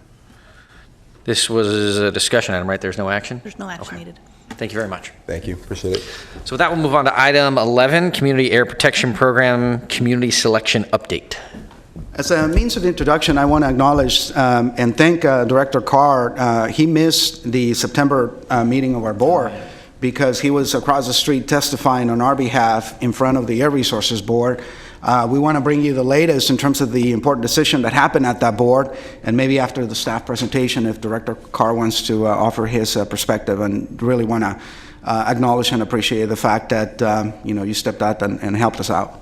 This was a discussion item, right? There's no action? There's no action needed. Thank you very much. Thank you. Appreciate it. So with that, we'll move on to item 11, Community Air Protection Program Community Selection Update. As a means of introduction, I want to acknowledge and thank Director Carr. He missed the September meeting of our board because he was across the street testifying on our behalf in front of the Air Resources Board. We want to bring you the latest in terms of the important decision that happened at that board, and maybe after the staff presentation, if Director Carr wants to offer his perspective, and really want to acknowledge and appreciate the fact that you stepped out and helped us out.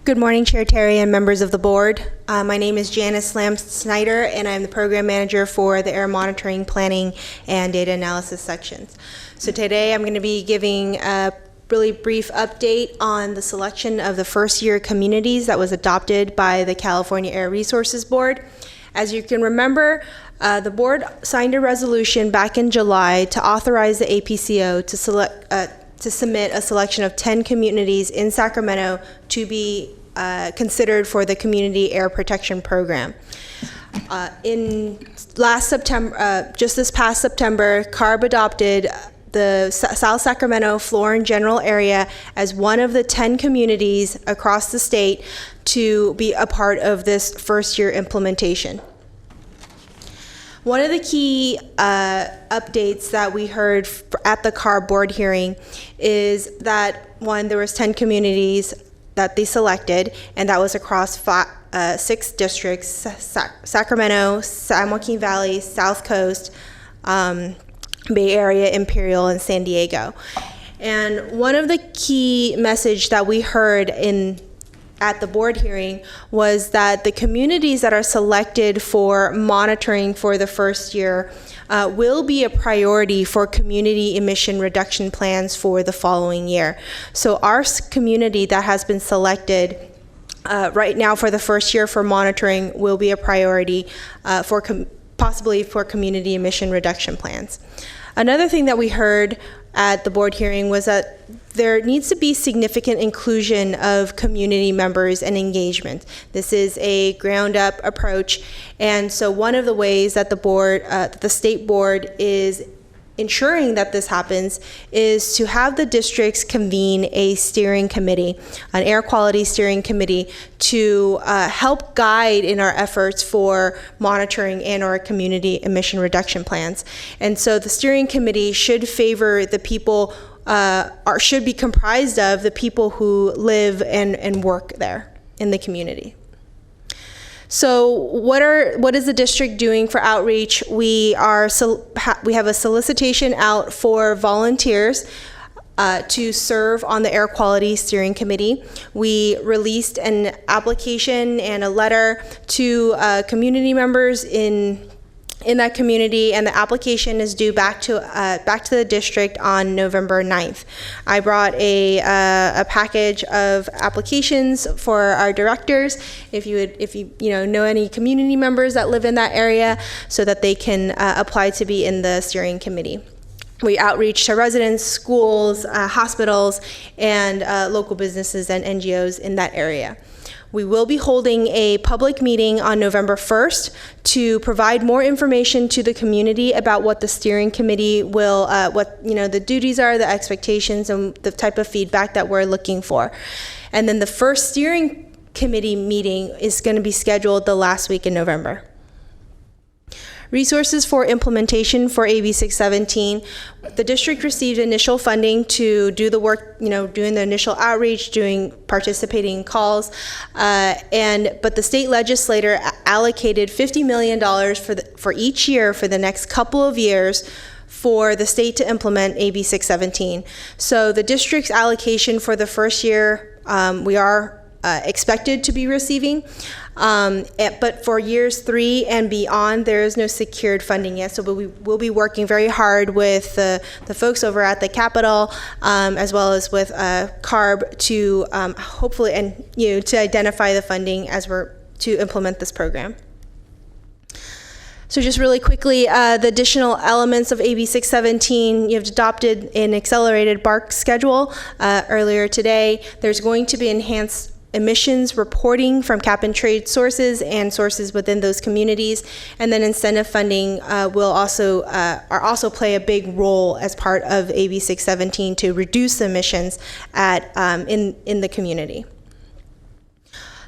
Good morning, Chair Terry and members of the board. My name is Janice Lamb-Snyder, and I'm the program manager for the air monitoring, planning, and data analysis sections. So today I'm going to be giving a really brief update on the selection of the first-year communities that was adopted by the California Air Resources Board. As you can remember, the board signed a resolution back in July to authorize the APCO to submit a selection of 10 communities in Sacramento to be considered for the Community Air Protection Program. Just this past September, CARB adopted the South Sacramento Florin General Area as one of the 10 communities across the state to be a part of this first-year implementation. One of the key updates that we heard at the CARB board hearing is that, one, there was 10 communities that they selected, and that was across 6 districts: Sacramento, San Joaquin Valley, South Coast, Bay Area, Imperial, and San Diego. And one of the key message that we heard at the board hearing was that the communities that are selected for monitoring for the first year will be a priority for community emission reduction plans for the following year. So our community that has been selected right now for the first year for monitoring will be a priority possibly for community emission reduction plans. Another thing that we heard at the board hearing was that there needs to be significant inclusion of community members and engagement. This is a ground-up approach, and so one of the ways that the state board is ensuring that this happens is to have the districts convene a steering committee, an air quality steering committee, to help guide in our efforts for monitoring and our community emission reduction plans. And so the steering committee should favor the people, should be comprised of the people who live and work there in the community. So what is the district doing for outreach? We have a solicitation out for volunteers to serve on the Air Quality Steering Committee. We released an application and a letter to community members in that community, and the application is due back to the district on November 9th. I brought a package of applications for our directors, if you know any community members that live in that area, so that they can apply to be in the steering committee. We outreach to residents, schools, hospitals, and local businesses and NGOs in that area. We will be holding a public meeting on November 1st to provide more information to the community about what the steering committee will, what the duties are, the expectations, and the type of feedback that we're looking for. And then the first steering committee meeting is going to be scheduled the last week in November. Resources for implementation for AB 617. The district received initial funding to do the work, doing the initial outreach, participating in calls, but the state legislature allocated $50 million for each year for the next couple of years for the state to implement AB 617. So the district's allocation for the first year, we are expected to be receiving. But for years 3 and beyond, there is no secured funding yet. So we'll be working very hard with the folks over at the Capitol, as well as with CARB to hopefully to identify the funding to implement this program. So just really quickly, the additional elements of AB 617, you've adopted an accelerated BARC schedule earlier today. There's going to be enhanced emissions reporting from cap and trade sources and sources within those communities, and then incentive funding will also play a big role as part of AB 617 to reduce emissions in the community.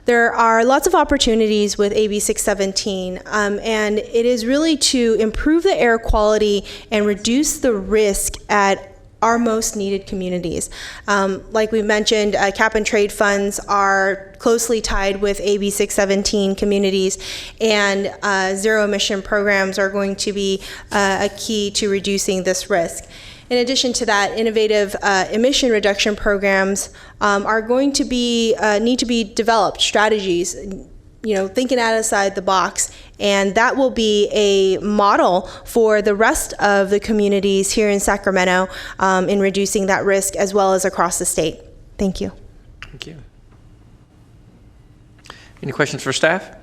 There are lots of opportunities with AB 617, and it is really to improve the air quality and reduce the risk at our most needed communities. Like we mentioned, cap and trade funds are closely tied with AB 617 communities, and zero emission programs are going to be a key to reducing this risk. In addition to that, innovative emission reduction programs are going to need to be developed, strategies, thinking outside the box, and that will be a model for the rest of the communities here in Sacramento in reducing that risk as well as across the state. Thank you. Thank you. Any questions for staff?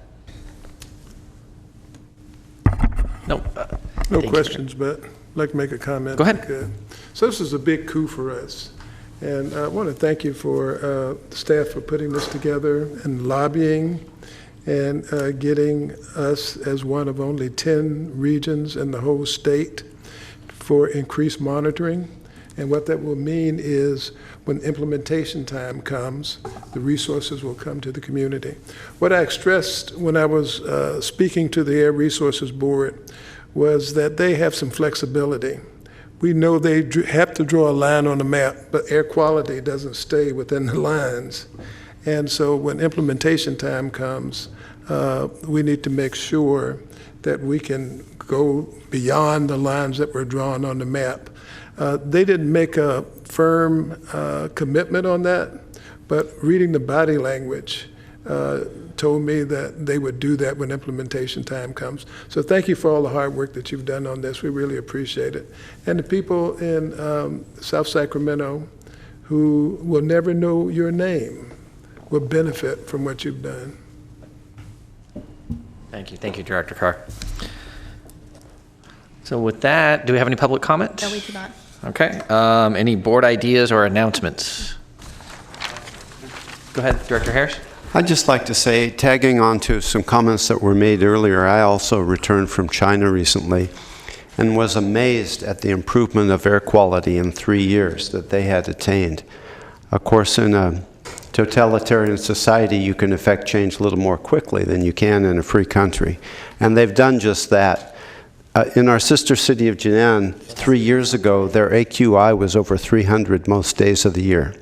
No. No questions, but I'd like to make a comment. Go ahead. So this is a big coup for us. And I want to thank you for staff for putting this together and lobbying and getting us as one of only 10 regions in the whole state for increased monitoring. And what that will mean is when implementation time comes, the resources will come to the community. What I stressed when I was speaking to the Air Resources Board was that they have some flexibility. We know they have to draw a line on the map, but air quality doesn't stay within the lines. And so when implementation time comes, we need to make sure that we can go beyond the lines that were drawn on the map. They didn't make a firm commitment on that, but reading the body language told me that they would do that when implementation time comes. So thank you for all the hard work that you've done on this. We really appreciate it. And the people in South Sacramento who will never know your name will benefit from what you've done. Thank you. Thank you, Director Carr. So with that, do we have any public comment? No, we do not. Okay. Any board ideas or announcements? Go ahead, Director Harris. I'd just like to say, tagging on to some comments that were made earlier, I also returned from China recently and was amazed at the improvement of air quality in 3 years that they had attained. Of course, in a totalitarian society, you can affect change a little more quickly than you can in a free country. And they've done just that. In our sister city of Jinan, 3 years ago, their AQI was over 300 most days of the year.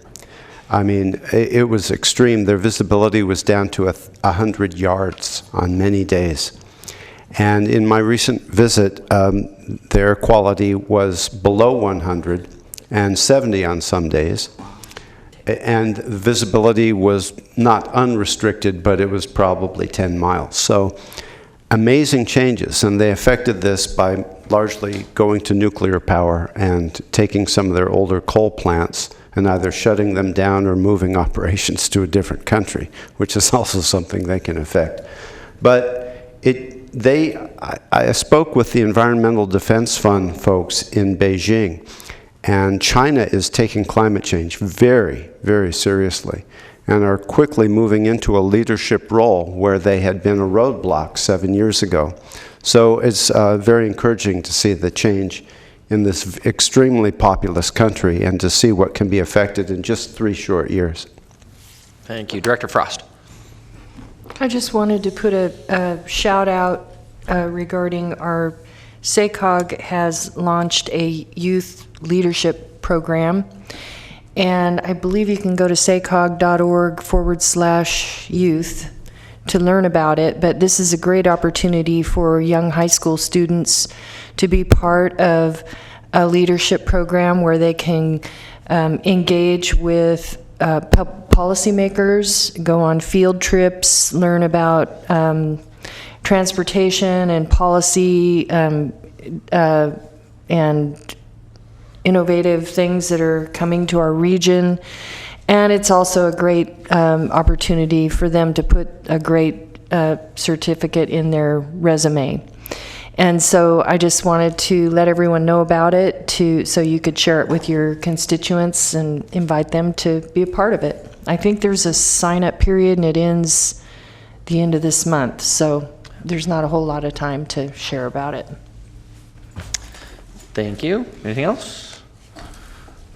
I mean, it was extreme. Their visibility was down to 100 yards on many days. And in my recent visit, their quality was below 100 and 70 on some days. And the visibility was not unrestricted, but it was probably 10 miles. So amazing changes, and they affected this by largely going to nuclear power and taking some of their older coal plants and either shutting them down or moving operations to a different country, which is also something they can affect. But I spoke with the Environmental Defense Fund folks in Beijing, and China is taking climate change very, very seriously and are quickly moving into a leadership role where they had been a roadblock 7 years ago. So it's very encouraging to see the change in this extremely populous country and to see what can be affected in just 3 short years. Thank you. Director Frost. I just wanted to put a shout out regarding our SACOG has launched a youth leadership program, and I believe you can go to sacog.org/youth to learn about it, but this is a great opportunity for young high school students to be part of a leadership program where they can engage with policymakers, go on field trips, learn about transportation and policy and innovative things that are coming to our region. And it's also a great opportunity for them to put a great certificate in their resume. And so I just wanted to let everyone know about it so you could share it with your constituents and invite them to be a part of it. I think there's a sign-up period and it ends the end of this month, so there's not a whole lot of time to share about it. Thank you. Anything else?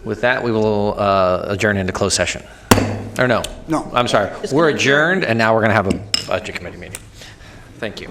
With that, we will adjourn into closed session. Or no? No. I'm sorry. We're adjourned, and now we're going to have a budget committee meeting. Thank you.